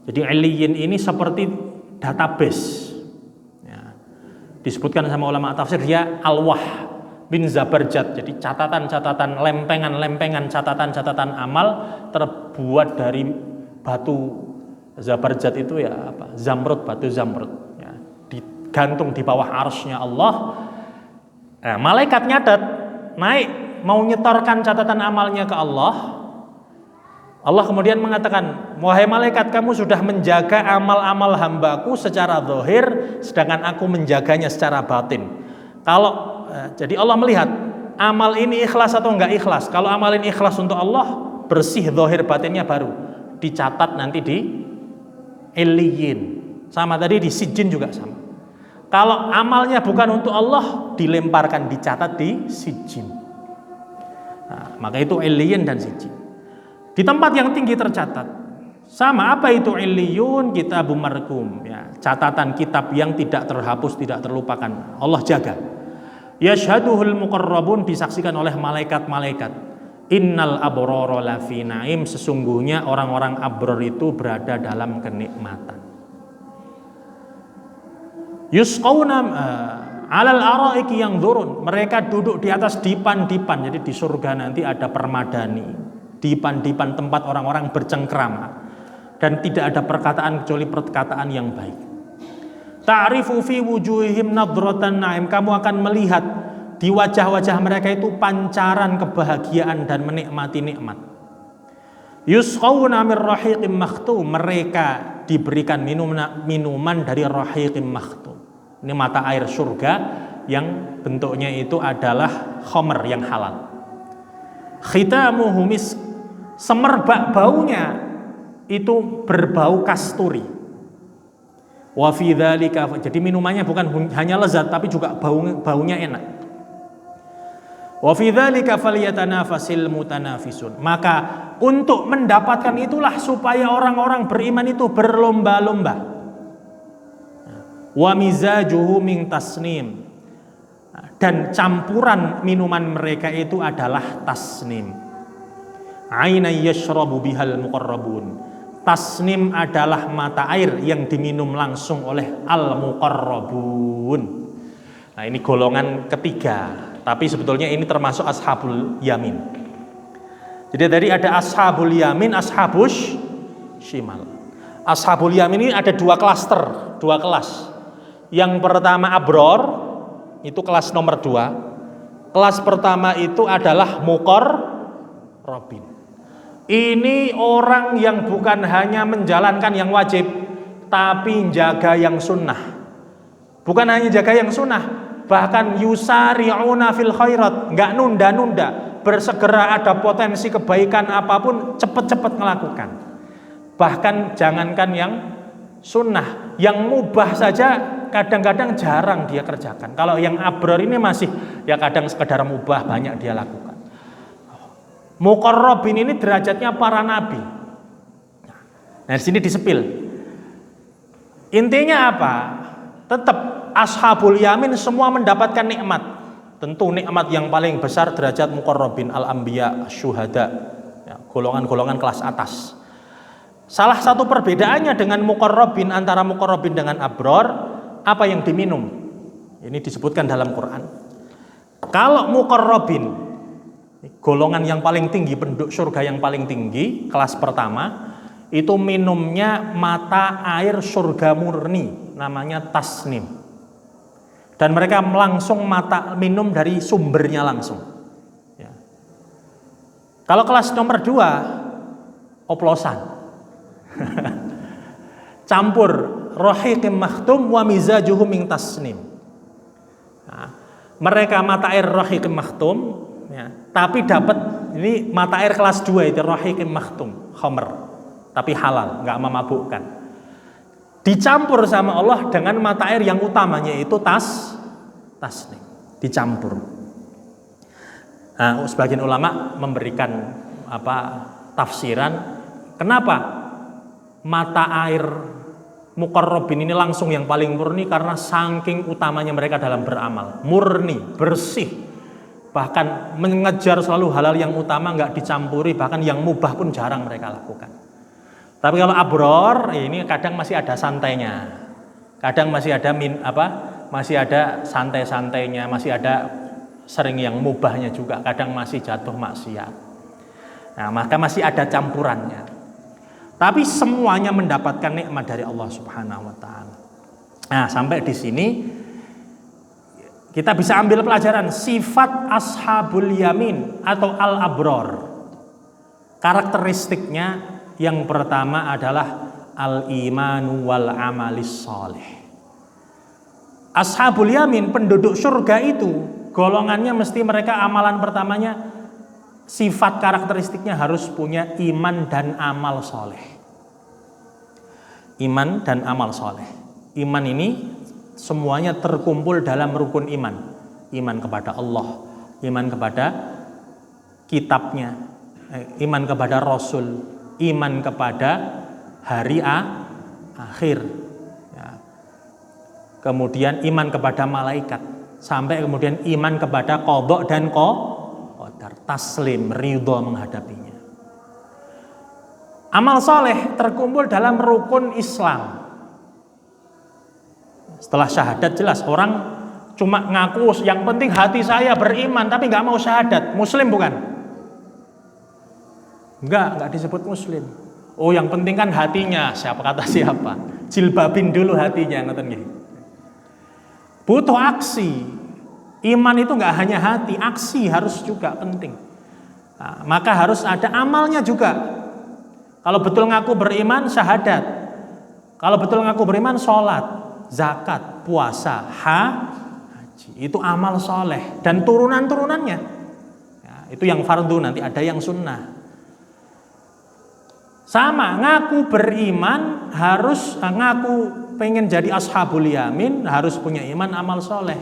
jadi illiyin ini seperti database. Ya, disebutkan sama ulama tafsir, dia alwah bin zabarjat. Jadi catatan-catatan, lempengan-lempengan, catatan-catatan amal terbuat dari batu. Zabarjat itu ya apa? Zamrud, batu zamrud, ya, digantung di bawah arsy-Nya Allah. Nah, malaikat nyatet, naik mau nyetorkan catatan amalnya ke Allah. Allah kemudian mengatakan, wahai malaikat, kamu sudah menjaga amal-amal hambaku secara zahir, sedangkan aku menjaganya secara batin. Jadi Allah melihat amal ini ikhlas atau enggak ikhlas. Kalau amal ini ikhlas untuk Allah, bersih zahir batinnya, baru dicatat nanti di Illiyin. Sama tadi di Sijjin juga sama. Kalau amalnya bukan untuk Allah, dilemparkan, dicatat di Sijjin. Nah, maka itu Illiyin dan Sijjin. Di tempat yang tinggi tercatat. Sama, apa itu Illiyun? Kitabum marqum, ya, catatan kitab yang tidak terhapus, tidak terlupakan. Allah jaga. Yashhaduhul muqarrabun, disaksikan oleh malaikat-malaikat. Innal abrara lafi na'im, sesungguhnya orang-orang abror itu berada dalam kenikmatan. Yusqawna 'alal ara'iki yanzurun, mereka duduk di atas dipan-dipan. Jadi di surga nanti ada permadani, dipan-dipan tempat orang-orang bercengkrama, dan tidak ada perkataan kecuali perkataan yang baik. Ta'rifu fi wujuhihim nadratan na'im, kamu akan melihat di wajah-wajah mereka itu pancaran kebahagiaan dan menikmati nikmat. Yusqawna min rahiqim makhtum, mereka diberikan minuman dari rahiqim makhtum. Ini mata air surga yang bentuknya itu adalah khamr yang halal. Khitamuhu misk, semerbak baunya itu berbau kasturi. Wa fi dzalika, jadi minumannya bukan hanya lezat tapi juga baunya enak. Wa fi dzalika falyatanafasil mutanafisun, maka untuk mendapatkan itulah supaya orang-orang beriman itu berlomba-lomba. Wa mizajuhu min tasnim, dan campuran minuman mereka itu adalah tasnim. Aina yashrabu bihal muqarrabun, tasnim adalah mata air yang diminum langsung oleh al-muqarrabun. Nah, ini golongan ketiga. Tapi sebetulnya ini termasuk ashabul yamin. Jadi tadi ada ashabul yamin, ashabus shimal. Ashabul Yamin ini ada dua klaster, dua kelas. Yang pertama abror, itu kelas nomor 2. Kelas pertama itu adalah muqarrabin. Ini orang yang bukan hanya menjalankan yang wajib, tapi jaga yang sunnah. Bukan hanya jaga yang sunnah, bahkan yusari'una fil khairat, nggak nunda-nunda, bersegera ada potensi kebaikan apapun, cepet-cepet melakukan. Bahkan jangankan yang sunnah, yang mubah saja kadang-kadang jarang dia kerjakan. Kalau yang abror ini masih ya kadang sekedar mubah banyak dia lakukan. Muqarrabin ini derajatnya para nabi. Nah, di sini disepil. Intinya apa? Tetap ashabul yamin semua mendapatkan nikmat. Tentu nikmat yang paling besar derajat muqarrabin, al-anbiya, syuhada, ya, golongan-golongan kelas atas. Salah satu perbedaannya dengan muqarrabin, antara muqarrabin dengan abror, apa yang diminum. Ini disebutkan dalam Quran. Kalau muqarrabin, golongan yang paling tinggi, penduduk surga yang paling tinggi, kelas pertama, itu minumnya mata air surga murni, namanya tasnim. Dan mereka langsung minum dari sumbernya langsung. Ya. Kalau kelas nomor 2, oplosan. Campur rahiqim makhtum wa mizajuhu min tasnim. Nah, mereka mata air rahiqim makhtum, ya, tapi dapat ini mata air kelas 2 itu rahiqim makhtum, khamr, tapi halal, nggak memabukkan. Dicampur sama Allah dengan mata air yang utamanya itu tasnim, dicampur. Nah, sebagian ulama memberikan tafsiran kenapa mata air muqarrabin ini langsung yang paling murni, karena saking utamanya mereka dalam beramal, murni, bersih, bahkan mengejar selalu halal yang utama, nggak dicampuri, bahkan yang mubah pun jarang mereka lakukan. Tapi kalau abror ini kadang masih ada santainya, kadang masih ada masih ada santai-santainya, masih ada sering yang mubahnya juga, kadang masih jatuh maksiat. Nah, maka masih ada campurannya. Tapi semuanya mendapatkan nikmat dari Allah Subhanahu wa taala. Nah, sampai di sini kita bisa ambil pelajaran sifat ashabul yamin atau al-abror. Karakteristiknya yang pertama adalah al-imanu wal amalis sholih. Ashabul yamin, penduduk surga itu, golongannya mesti mereka amalan pertamanya, sifat karakteristiknya harus punya iman dan amal soleh. Iman dan amal soleh. Iman ini semuanya terkumpul dalam rukun iman. Iman kepada Allah, iman kepada kitabnya, iman kepada Rasul, iman kepada hari akhir, ya. Kemudian iman kepada malaikat, sampai kemudian iman kepada qadha dan qadar, taslim, ridho menghadapinya. Amal soleh terkumpul dalam rukun Islam. Setelah syahadat jelas orang cuma ngaku yang penting hati saya beriman tapi nggak mau syahadat, muslim bukan? Nggak disebut muslim. Oh, yang penting kan hatinya, siapa kata siapa? Jilbabin dulu hatinya, ngoten nggih. Butuh aksi. Iman itu nggak hanya hati, aksi harus juga penting. Nah, maka harus ada amalnya juga. Kalau betul ngaku beriman, syahadat. Kalau betul ngaku beriman, sholat, zakat, puasa, haji. Itu amal soleh dan turunan-turunannya. Ya, itu yang fardu, nanti ada yang sunnah. Sama, ngaku beriman harus ngaku pengen jadi ashabul yamin, harus punya iman, amal soleh.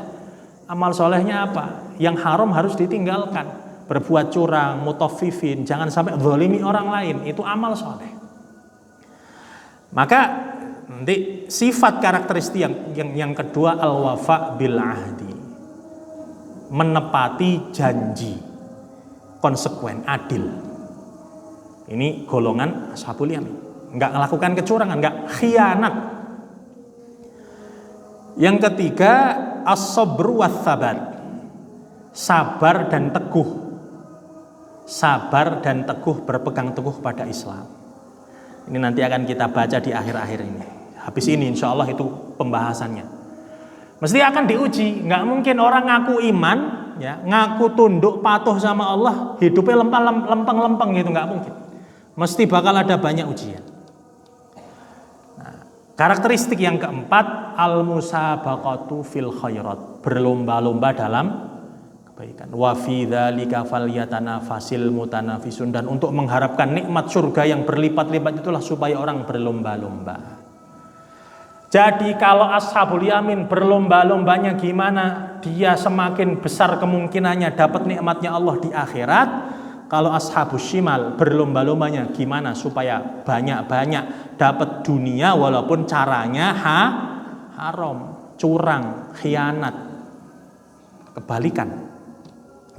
Amal solehnya apa? Yang haram harus ditinggalkan. Berbuat curang, mutaffifin, jangan sampai zalimi orang lain, itu amal soleh. Maka nanti sifat karakteristik yang kedua, al-wafa bil ahdi, menepati janji, konsekuen, adil. Ini golongan ashabul yamin, nggak melakukan kecurangan, nggak khianat. Yang ketiga, as-sabru was-sabat, sabar dan teguh. Sabar dan teguh, berpegang teguh pada Islam. Ini nanti akan kita baca di akhir-akhir ini. Habis ini insya Allah itu pembahasannya. Mesti akan diuji. Nggak mungkin orang ngaku iman, ya, ngaku tunduk patuh sama Allah, hidupnya lempeng-lempeng gitu, nggak mungkin. Mesti bakal ada banyak ujian. Nah, karakteristik yang keempat, al-musabaqatu fil khairat, berlomba-lomba dalam kebaikan. Wa fi dzalika falyatanafasil mutanafisun, dan untuk mengharapkan nikmat surga yang berlipat-lipat itulah supaya orang berlomba-lomba. Jadi kalau ashabul yamin berlomba-lombanya gimana dia semakin besar kemungkinannya dapat nikmatnya Allah di akhirat. Kalau ashabus shimal berlomba-lombanya gimana supaya banyak-banyak dapat dunia walaupun caranya haram, curang, khianat. Kebalikan.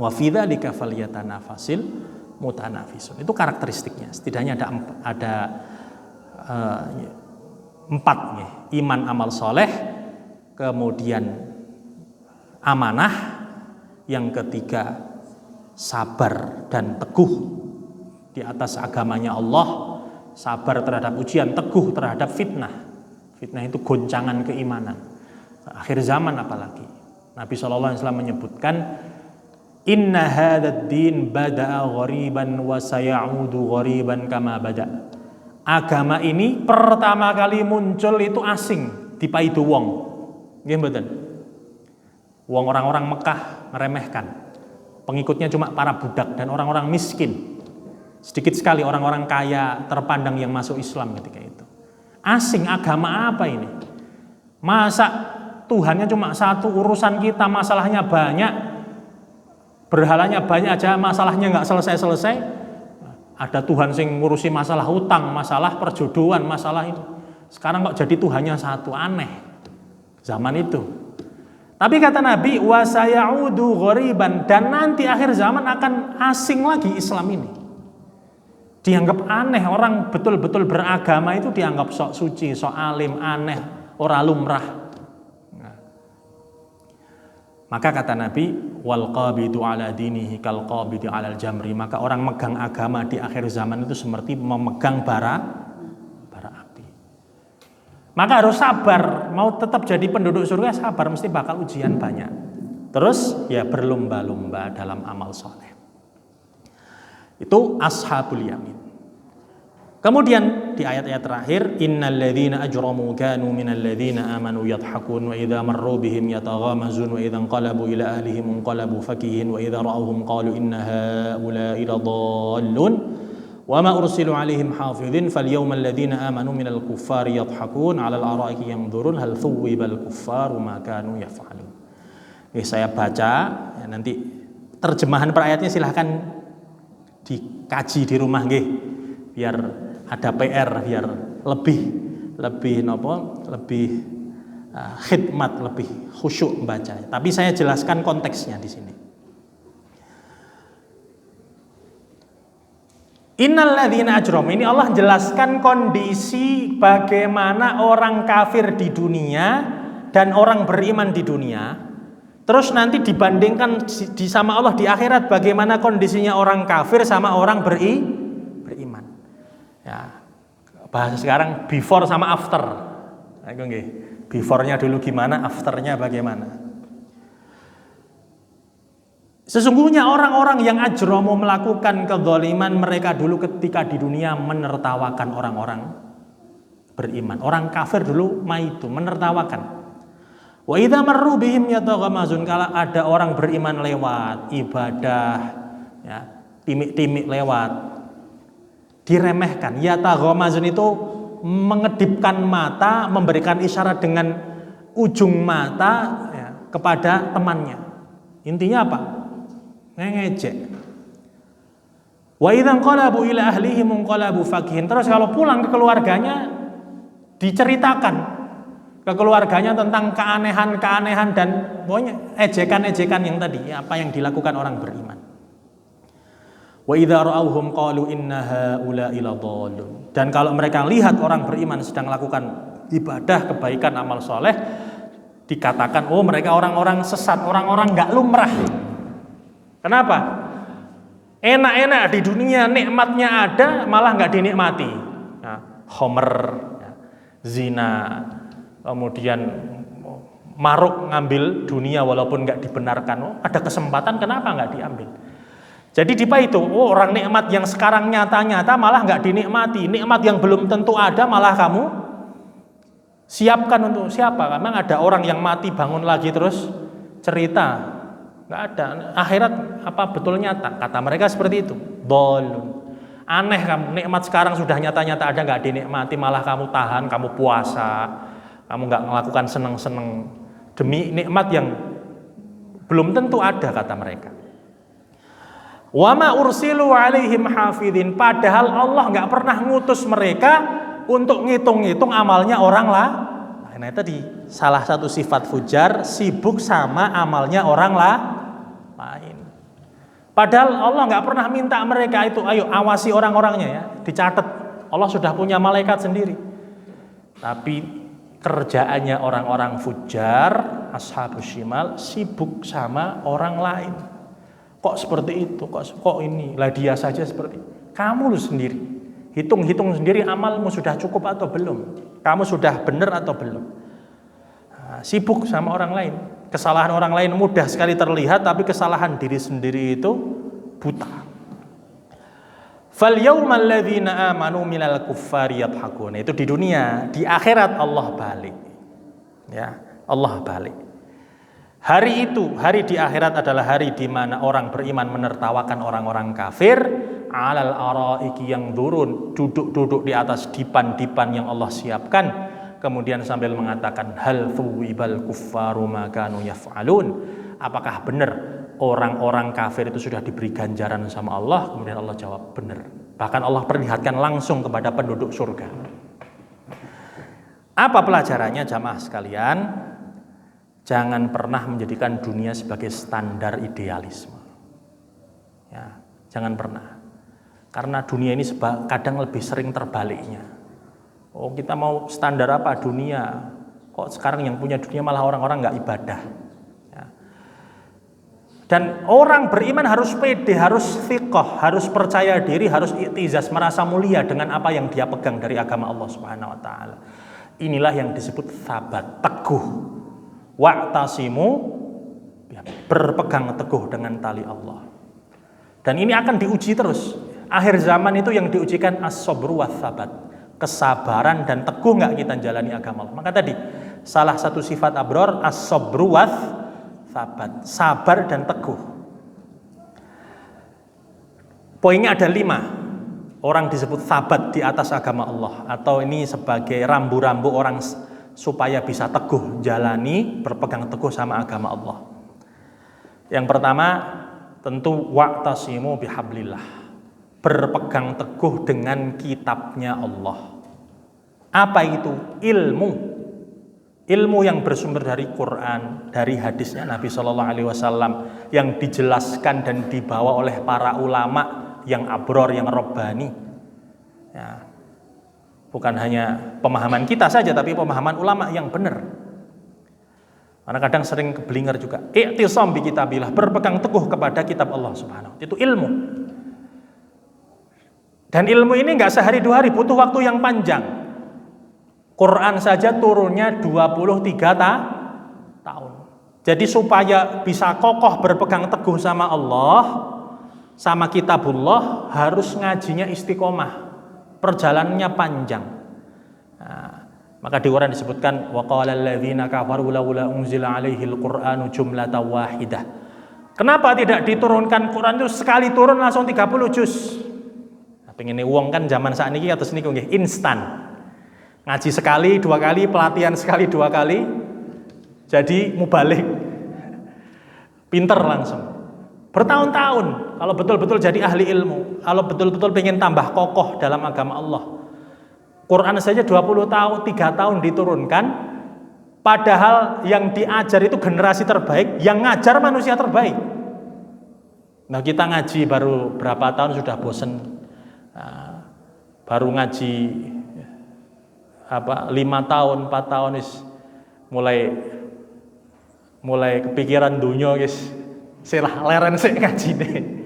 Wa fi dzalika falyatanafasil mutanafisun. Itu karakteristiknya. Setidaknya ada 4 nih. Iman, amal soleh, kemudian amanah, yang ketiga sabar dan teguh di atas agamanya Allah, sabar terhadap ujian, teguh terhadap fitnah. Fitnah itu goncangan keimanan. Akhir zaman apalagi. Nabi SAW menyebutkan, inna hadzal din bada'a ghariban wa sayaudu ghariban kama bada'. Agama ini pertama kali muncul itu asing, dipaidu wong. Nggih mboten? Wong orang-orang Mekah meremehkan. Pengikutnya cuma para budak dan orang-orang miskin. Sedikit sekali orang-orang kaya terpandang yang masuk Islam ketika itu. Asing, agama apa ini? Masa Tuhannya cuma satu, urusan kita masalahnya banyak, berhalanya banyak aja masalahnya nggak selesai-selesai. Ada Tuhan sing ngurusi masalah hutang, masalah perjodohan, masalah itu. Sekarang kok jadi Tuhannya satu, aneh. Zaman itu. Tapi kata Nabi, wa sayaudu ghariban, dan nanti akhir zaman akan asing lagi Islam ini. Dianggap aneh, orang betul-betul beragama itu dianggap sok suci, sok alim, aneh, ora lumrah. Maka kata Nabi, wal qabidu ala dinihi kal qabidi alal jamri, maka orang megang agama di akhir zaman itu seperti memegang bara api. Maka harus sabar, mau tetap jadi penduduk surga sabar, mesti bakal ujian banyak. Terus ya berlomba-lomba dalam amal soleh. Itu ashabul yamin. Kemudian di ayat-ayat terakhir, innal ladzina ajramu kanu minal ladzina amanu yadhakun wa idza marru bihim yataghamazun wa idza qalabu ila ahlihim qalabu fakihin wa idza ra'awhum qalu inna haula'i ladallun wa ma ursilu alaihim hafizin falyawmal ladzina amanu minal kuffari yadhakun 'alal ara'iki yanzurun hal thuwibal kuffaru ma kanu yaf'alun. Saya baca ya, nanti terjemahan per ayatnya silahkan dikaji di rumah nggih, biar ada PR, biar lebih khidmat, lebih khusyuk membaca. Tapi saya jelaskan konteksnya di sini. Innal ladzina ajramu, ini Allah jelaskan kondisi bagaimana orang kafir di dunia dan orang beriman di dunia. Terus nanti dibandingkan sama Allah di akhirat bagaimana kondisinya orang kafir sama orang beriman. Ya, bahasa sekarang before sama after. Before-nya dulu gimana, after-nya bagaimana. Sesungguhnya orang-orang yang ajromu melakukan kezaliman mereka dulu ketika di dunia menertawakan orang-orang beriman. Orang kafir dulu itu menertawakan. Wa idza marru bihim yataghamazun, kalau ada orang beriman lewat ibadah, ya, timik-timik lewat, diremehkan. Yataghamazun itu mengedipkan mata, memberikan isyarat dengan ujung mata ya, kepada temannya. Intinya apa? Ngejek. Wa idza qalabu ila ahlihim qalabu fakihin. Terus kalau pulang ke keluarganya diceritakan ke keluarganya tentang keanehan-keanehan dan pokoknya ejekan-ejekan yang tadi, apa yang dilakukan orang beriman. Wa idza ra'awhum qalu inna haula'i ladallun. Dan kalau mereka lihat orang beriman sedang melakukan ibadah, kebaikan, amal soleh, dikatakan, oh mereka orang-orang sesat, orang-orang enggak lumrah. Kenapa? Enak-enak di dunia, nikmatnya ada, malah enggak dinikmati. Nah, khomer, ya, zina, kemudian maruk ngambil dunia walaupun nggak dibenarkan. Oh, ada kesempatan, kenapa nggak diambil? Jadi dipa itu, orang nikmat yang sekarang nyata-nyata malah nggak dinikmati. Nikmat yang belum tentu ada malah kamu siapkan untuk siapa? Memang ada orang yang mati bangun lagi terus cerita? Nggak ada. Akhirat apa betul nyata? Kata mereka seperti itu. Bolun. Aneh kamu, nikmat sekarang sudah nyata-nyata ada, nggak dinikmati, malah kamu tahan, kamu puasa, kamu nggak melakukan seneng-seneng demi nikmat yang belum tentu ada, kata mereka. Wa ma ursilu alaihim hafidin, padahal Allah nggak pernah ngutus mereka untuk ngitung-ngitung amalnya orang lah. Nah, tadi salah satu sifat fujar, sibuk sama amalnya orang lain. Padahal Allah nggak pernah minta mereka itu, ayo awasi orang-orangnya ya, dicatat. Allah sudah punya malaikat sendiri. Tapi kerjaannya orang-orang fujar, ashabus shimal, sibuk sama orang lain. Kok seperti itu? Kok ini? Lah dia saja seperti itu. Kamu lu sendiri. Hitung-hitung sendiri amalmu sudah cukup atau belum? Kamu sudah benar atau belum? Nah, sibuk sama orang lain. Kesalahan orang lain mudah sekali terlihat, tapi kesalahan diri sendiri itu buta. Fal yaumal ladzina amanu minal kuffari yadhakun. Itu di dunia, di akhirat Allah balik. Ya, Allah balik. Hari itu, hari di akhirat adalah hari di mana orang beriman menertawakan orang-orang kafir, alal araiki yang turun, duduk-duduk di atas dipan-dipan yang Allah siapkan, kemudian sambil mengatakan hal thuwibal kuffaru ma kanu yaf'alun. Apakah benar orang-orang kafir itu sudah diberi ganjaran sama Allah? Kemudian Allah jawab benar. Bahkan Allah perlihatkan langsung kepada penduduk surga. Apa pelajarannya jamaah sekalian? Jangan pernah menjadikan dunia sebagai standar idealisme. Ya, jangan pernah. Karena dunia ini kadang lebih sering terbaliknya. Oh, kita mau standar apa dunia? Kok sekarang yang punya dunia malah orang-orang nggak ibadah? Ya. Dan orang beriman harus pede, harus thiqah, harus percaya diri, harus i'tizaz, merasa mulia dengan apa yang dia pegang dari agama Allah Subhanahu wa taala. Inilah yang disebut sabat, teguh. Wa'tasimu, berpegang teguh dengan tali Allah. Dan ini akan diuji terus. Akhir zaman itu yang diujikan as-sabru was-sabat, kesabaran dan teguh nggak kita jalani agama Allah. Maka tadi salah satu sifat abror as-sabru was-sabat, sabar dan teguh. Poinnya ada 5. Orang disebut sabat di atas agama Allah, atau ini sebagai rambu-rambu orang supaya bisa teguh jalani, berpegang teguh sama agama Allah. Yang pertama tentu wa'tasimu bihablillah, berpegang teguh dengan kitabnya Allah. Apa itu? Ilmu yang bersumber dari Quran, dari hadisnya Nabi SAW yang dijelaskan dan dibawa oleh para ulama yang abror, yang robbani. Ya. Bukan hanya pemahaman kita saja, tapi pemahaman ulama yang benar. Karena kadang sering keblinger juga. I'tisam bi kitabillah, berpegang teguh kepada kitab Allah Subhanahu. Itu ilmu. Dan ilmu ini nggak sehari 2 hari, butuh waktu yang panjang. Quran saja turunnya 23 tahun. Jadi supaya bisa kokoh berpegang teguh sama Allah, sama kitabullah, harus ngajinya istiqomah. Perjalanannya panjang. Nah, maka di Quran disebutkan wa qala alladzina kafaru laula unzila alaihil qur'anu jumlatan wahidah. Kenapa tidak diturunkan Quran itu sekali turun langsung 30 juz? Nah, pengen uang kan zaman saat ini atas niku nggih instan. Ngaji sekali, 2 kali, pelatihan sekali, 2 kali. Jadi mubalik. Pinter langsung. Bertahun-tahun kalau betul-betul jadi ahli ilmu, kalau betul-betul pengen tambah kokoh dalam agama Allah. Quran saja 20 tahun, 3 tahun diturunkan, padahal yang diajar itu generasi terbaik, yang ngajar manusia terbaik. Nah, kita ngaji baru berapa tahun sudah bosen. Nah, baru ngaji 5 tahun, 4 tahun mulai kepikiran dunia guys. Silah leren sik ngajine.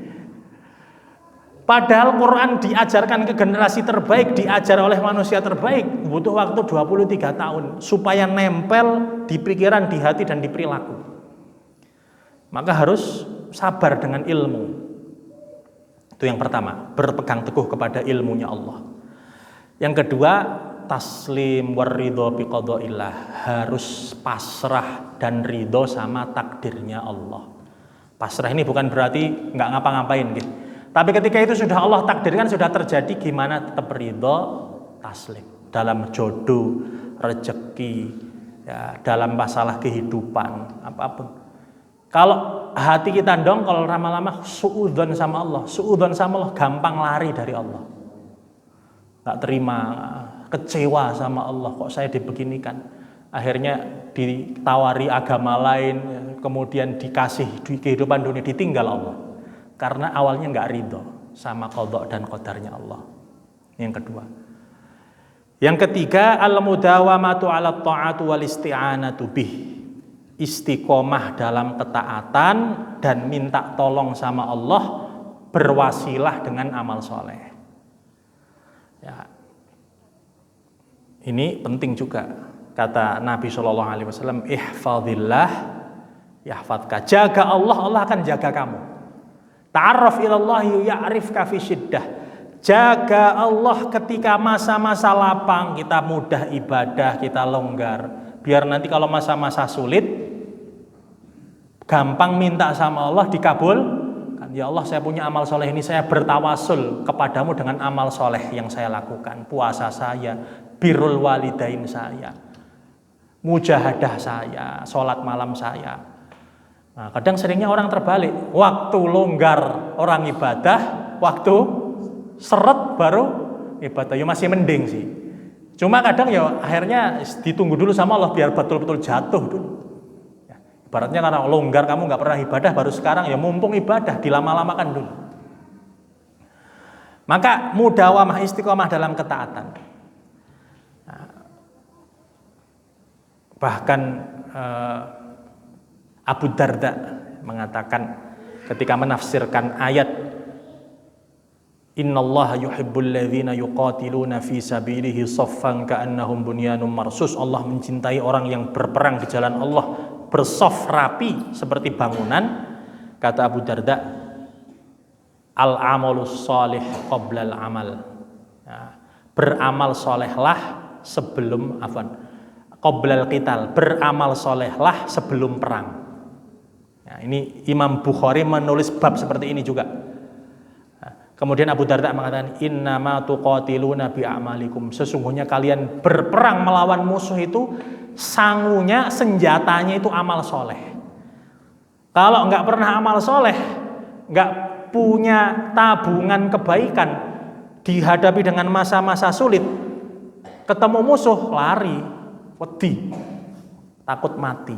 Padahal Quran diajarkan ke generasi terbaik, diajar oleh manusia terbaik, butuh waktu 23 tahun supaya nempel di pikiran, di hati, dan di perilaku. Maka harus sabar dengan ilmu. Itu yang pertama, berpegang teguh kepada ilmunya Allah. Yang kedua, taslim waridho biqada'illah, harus pasrah dan ridho sama takdirnya Allah. Pasrah ini bukan berarti nggak ngapa-ngapain gitu. Tapi ketika itu sudah Allah takdirkan, sudah terjadi, gimana tetap ridho, taslim dalam jodoh, rezeki, ya, dalam masalah kehidupan, apapun. Kalau hati kita dongkol, lama-lama suudzon sama Allah, gampang lari dari Allah. Nggak terima, kecewa sama Allah, kok saya dibeginikan. Akhirnya ditawari agama lain, kemudian dikasih di kehidupan dunia, ditinggal Allah. Karena awalnya nggak ridho sama qadha dan qadarnya Allah. Yang kedua. Yang ketiga, al-mudawamatu 'ala ta'atu wal isti'anatu bih. Istiqomah dalam ketaatan dan minta tolong sama Allah, berwasilah dengan amal soleh. Ya. Ini penting juga. Kata Nabi SAW, ihfadillah yahfadka. Jaga Allah, Allah akan jaga kamu. Ta'arraf ilallahi ya'rifka fi syiddah. Jaga Allah ketika masa-masa lapang, kita mudah ibadah, kita longgar. Biar nanti kalau masa-masa sulit, gampang minta sama Allah, dikabul. Ya Allah, saya punya amal soleh ini, saya bertawasul kepadamu dengan amal soleh yang saya lakukan. Puasa saya, birrul walidain saya, mujahadah saya, sholat malam saya. Nah, kadang seringnya orang terbalik, waktu longgar orang ibadah, waktu seret baru ibadah. Ya masih mending sih. Cuma kadang ya akhirnya ditunggu dulu sama Allah biar betul-betul jatuh dulu. Ya, ibaratnya karena longgar kamu nggak pernah ibadah, baru sekarang ya mumpung ibadah, dilama-lamakan dulu. Maka mudawamah, istiqomah dalam ketaatan. Nah, bahkan Abu Darda mengatakan ketika menafsirkan ayat Innallaha yuhibbul ladzina yuqatiluna fi sabilihi saffan ka'annahum bunyanun marsus. Allah mencintai orang yang berperang di jalan Allah bersaf rapi seperti bangunan. Kata Abu Darda, al-amalus shalih qoblal amal. Ya, beramal solehlah sebelum qoblal qital, beramal solehlah sebelum perang. Nah, ini Imam Bukhari menulis bab seperti ini juga. Nah, kemudian Abu Darda mengatakan, innama tuqatiluna bi'amalikum. Sesungguhnya kalian berperang melawan musuh itu sangunya, senjatanya itu amal soleh. Kalau nggak pernah amal soleh, nggak punya tabungan kebaikan, dihadapi dengan masa-masa sulit, ketemu musuh lari, wedi, takut mati.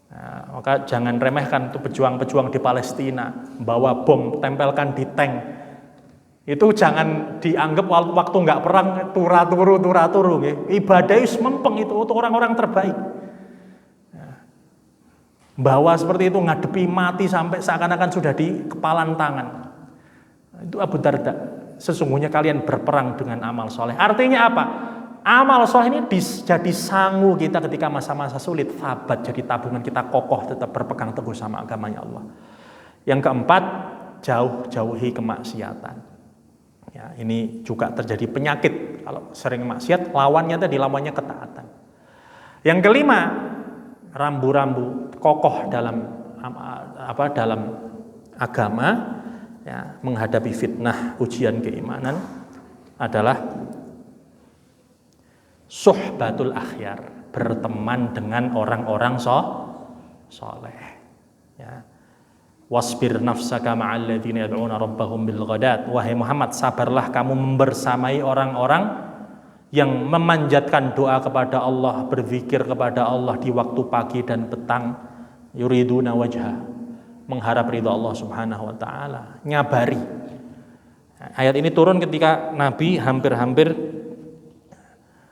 Nah, maka jangan remehkan tuh pejuang-pejuang di Palestina, bawa bom, tempelkan di tank. Itu jangan dianggap waktu nggak perang turu. Ibadah mempeng itu untuk orang-orang terbaik. Nah, bawa seperti itu, ngadepi mati sampai seakan-akan sudah di kepalan tangan. Itu Abu Darda. Sesungguhnya kalian berperang dengan amal soleh. Artinya apa? Amal soleh ini jadi sangu kita ketika masa-masa sulit, sahabat, jadi tabungan kita kokoh, tetap berpegang teguh sama agamanya Allah. Yang keempat, jauhi kemaksiatan. Ya, ini juga terjadi penyakit. Kalau sering maksiat, lawannya ketaatan. Yang kelima, rambu-rambu kokoh dalam agama, ya, menghadapi fitnah, ujian keimanan adalah suhbatul akhyar, berteman dengan orang-orang soleh. Ya. Wasbir nafsaka ma'al ladzina yad'una rabbahum bil ghadat. Wahai Muhammad, sabarlah kamu membersamai orang-orang yang memanjatkan doa kepada Allah, berzikir kepada Allah di waktu pagi dan petang, yuriduna wajha, mengharap ridha Allah Subhanahu wa taala. Nyabari. Ayat ini turun ketika Nabi hampir-hampir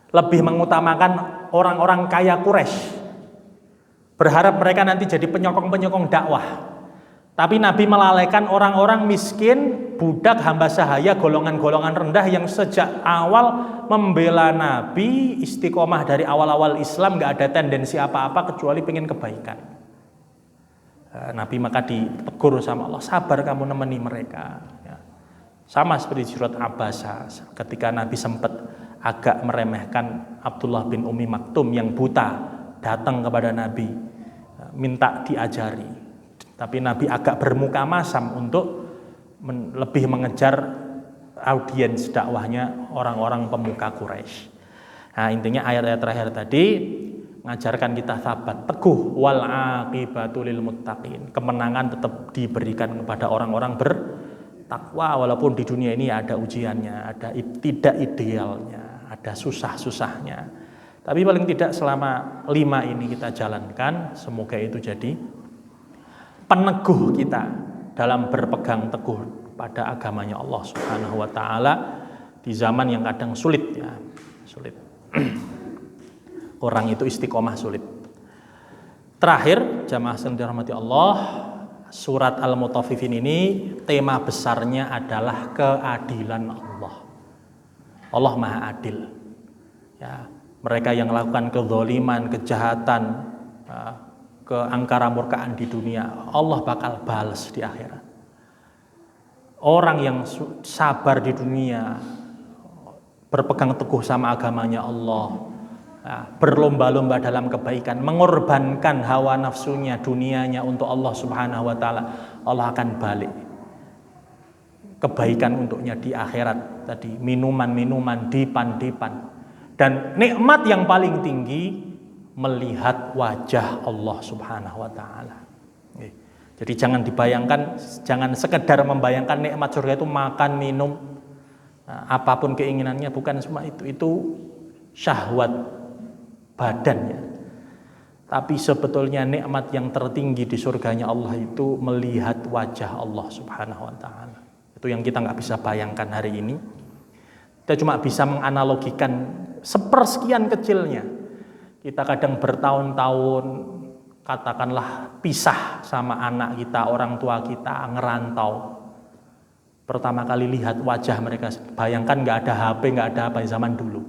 lebih mengutamakan orang-orang kaya Quraisy, berharap mereka nanti jadi penyokong-penyokong dakwah. Tapi Nabi melalaikan orang-orang miskin, budak, hamba sahaya, golongan-golongan rendah yang sejak awal membela Nabi, istiqomah dari awal-awal Islam, gak ada tendensi apa-apa kecuali pengen kebaikan. Nabi maka ditegur sama Allah, sabar kamu nemeni mereka. Ya. Sama seperti surat Abasa, ketika Nabi sempat agak meremehkan Abdullah bin Ummi Maktum yang buta, datang kepada Nabi, minta diajari. Tapi Nabi agak bermuka masam untuk lebih mengejar audiens dakwahnya orang-orang pemuka Quraisy. Nah, intinya ayat-ayat terakhir tadi mengajarkan kita sabat, teguh, wal aqibatu lil muttaqin. Kemenangan tetap diberikan kepada orang-orang bertakwa walaupun di dunia ini ada ujiannya, ada tidak idealnya, ada susah-susahnya. Tapi paling tidak selama 5 ini kita jalankan, semoga itu jadi peneguh kita dalam berpegang teguh pada agamanya Allah Subhanahu wa taala di zaman yang kadang sulit ya, sulit. Orang itu istiqomah sulit. Terakhir, jamaah yang dirahmati Allah, surat Al-Mutaffifin ini tema besarnya adalah keadilan Allah. Allah Maha Adil. Ya, mereka yang melakukan kezaliman, kejahatan, keangkara murkaan di dunia, Allah bakal balas di akhirat. Orang yang sabar di dunia, berpegang teguh sama agamanya Allah, berlomba-lomba dalam kebaikan, mengorbankan hawa nafsunya, dunianya untuk Allah Subhanahu wa taala, Allah akan balik kebaikan untuknya di akhirat. Tadi minuman-minuman, dipan-dipan, dan nikmat yang paling tinggi melihat wajah Allah Subhanahu wa taala. Jadi jangan dibayangkan, jangan sekedar membayangkan nikmat surga itu makan, minum, apapun keinginannya, bukan semua itu syahwat badannya. Tapi sebetulnya nikmat yang tertinggi di surganya Allah itu melihat wajah Allah Subhanahu wa taala. Itu yang kita nggak bisa bayangkan hari ini. Kita cuma bisa menganalogikan sepersekian kecilnya. Kita kadang bertahun-tahun katakanlah pisah sama anak kita, orang tua kita, ngerantau. Pertama kali lihat wajah mereka, bayangkan nggak ada HP, nggak ada apa zaman dulu.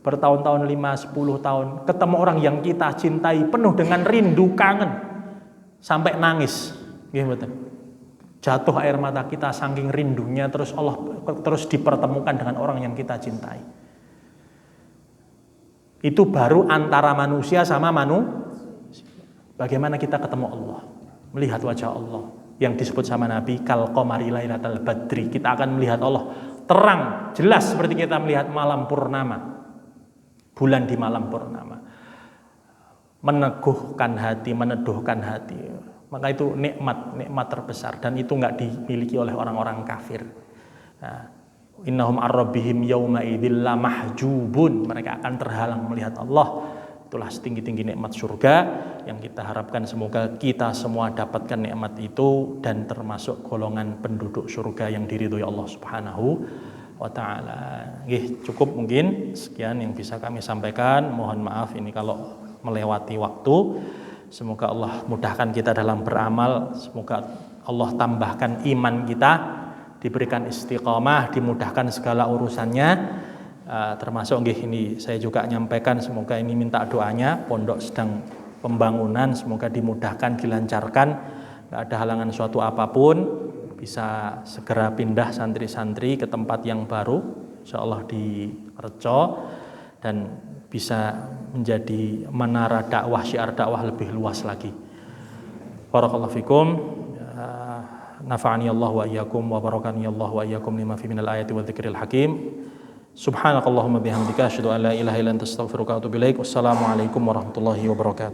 Bertahun-tahun, 5-10 tahun, ketemu orang yang kita cintai, penuh dengan rindu, kangen, sampai nangis. Jatuh air mata kita saking rindunya, terus Allah terus dipertemukan dengan orang yang kita cintai. Itu baru antara manusia sama manusia. Bagaimana kita ketemu Allah, melihat wajah Allah yang disebut sama Nabi kal qamari lailatal badri. Kita akan melihat Allah terang, jelas seperti kita melihat malam purnama, bulan di malam purnama. Meneguhkan hati, meneduhkan hati. Maka itu nikmat terbesar, dan itu nggak dimiliki oleh orang-orang kafir. Innahum ar-rabbihim yawma idzil mahjubun. Mereka akan terhalang melihat Allah. Itulah setinggi-tinggi nikmat surga yang kita harapkan semoga kita semua dapatkan nikmat itu dan termasuk golongan penduduk surga yang diridhoi Allah Subhanahu wa taala. Cukup mungkin sekian yang bisa kami sampaikan. Mohon maaf ini kalau melewati waktu. Semoga Allah mudahkan kita dalam beramal. Semoga Allah tambahkan iman kita, diberikan istiqomah, dimudahkan segala urusannya, termasuk ini saya juga nyampaikan, semoga ini minta doanya, pondok sedang pembangunan, semoga dimudahkan, dilancarkan, nggak ada halangan suatu apapun, bisa segera pindah santri-santri ke tempat yang baru, insyaallah di Reco, dan bisa menjadi menara dakwah, syiar dakwah lebih luas lagi. Barakallahu fikum. Nafa'ani Allah wa iyyakum wa barakani Allah wa iyyakum lima fi minal ayati wa dzikril hakim. Subhanakallahumma bihamdika asyhadu an la ilaha illa anta astaghfiruka wa atubu ilaik. Wassalamualaikum warahmatullahi wabarakatuh.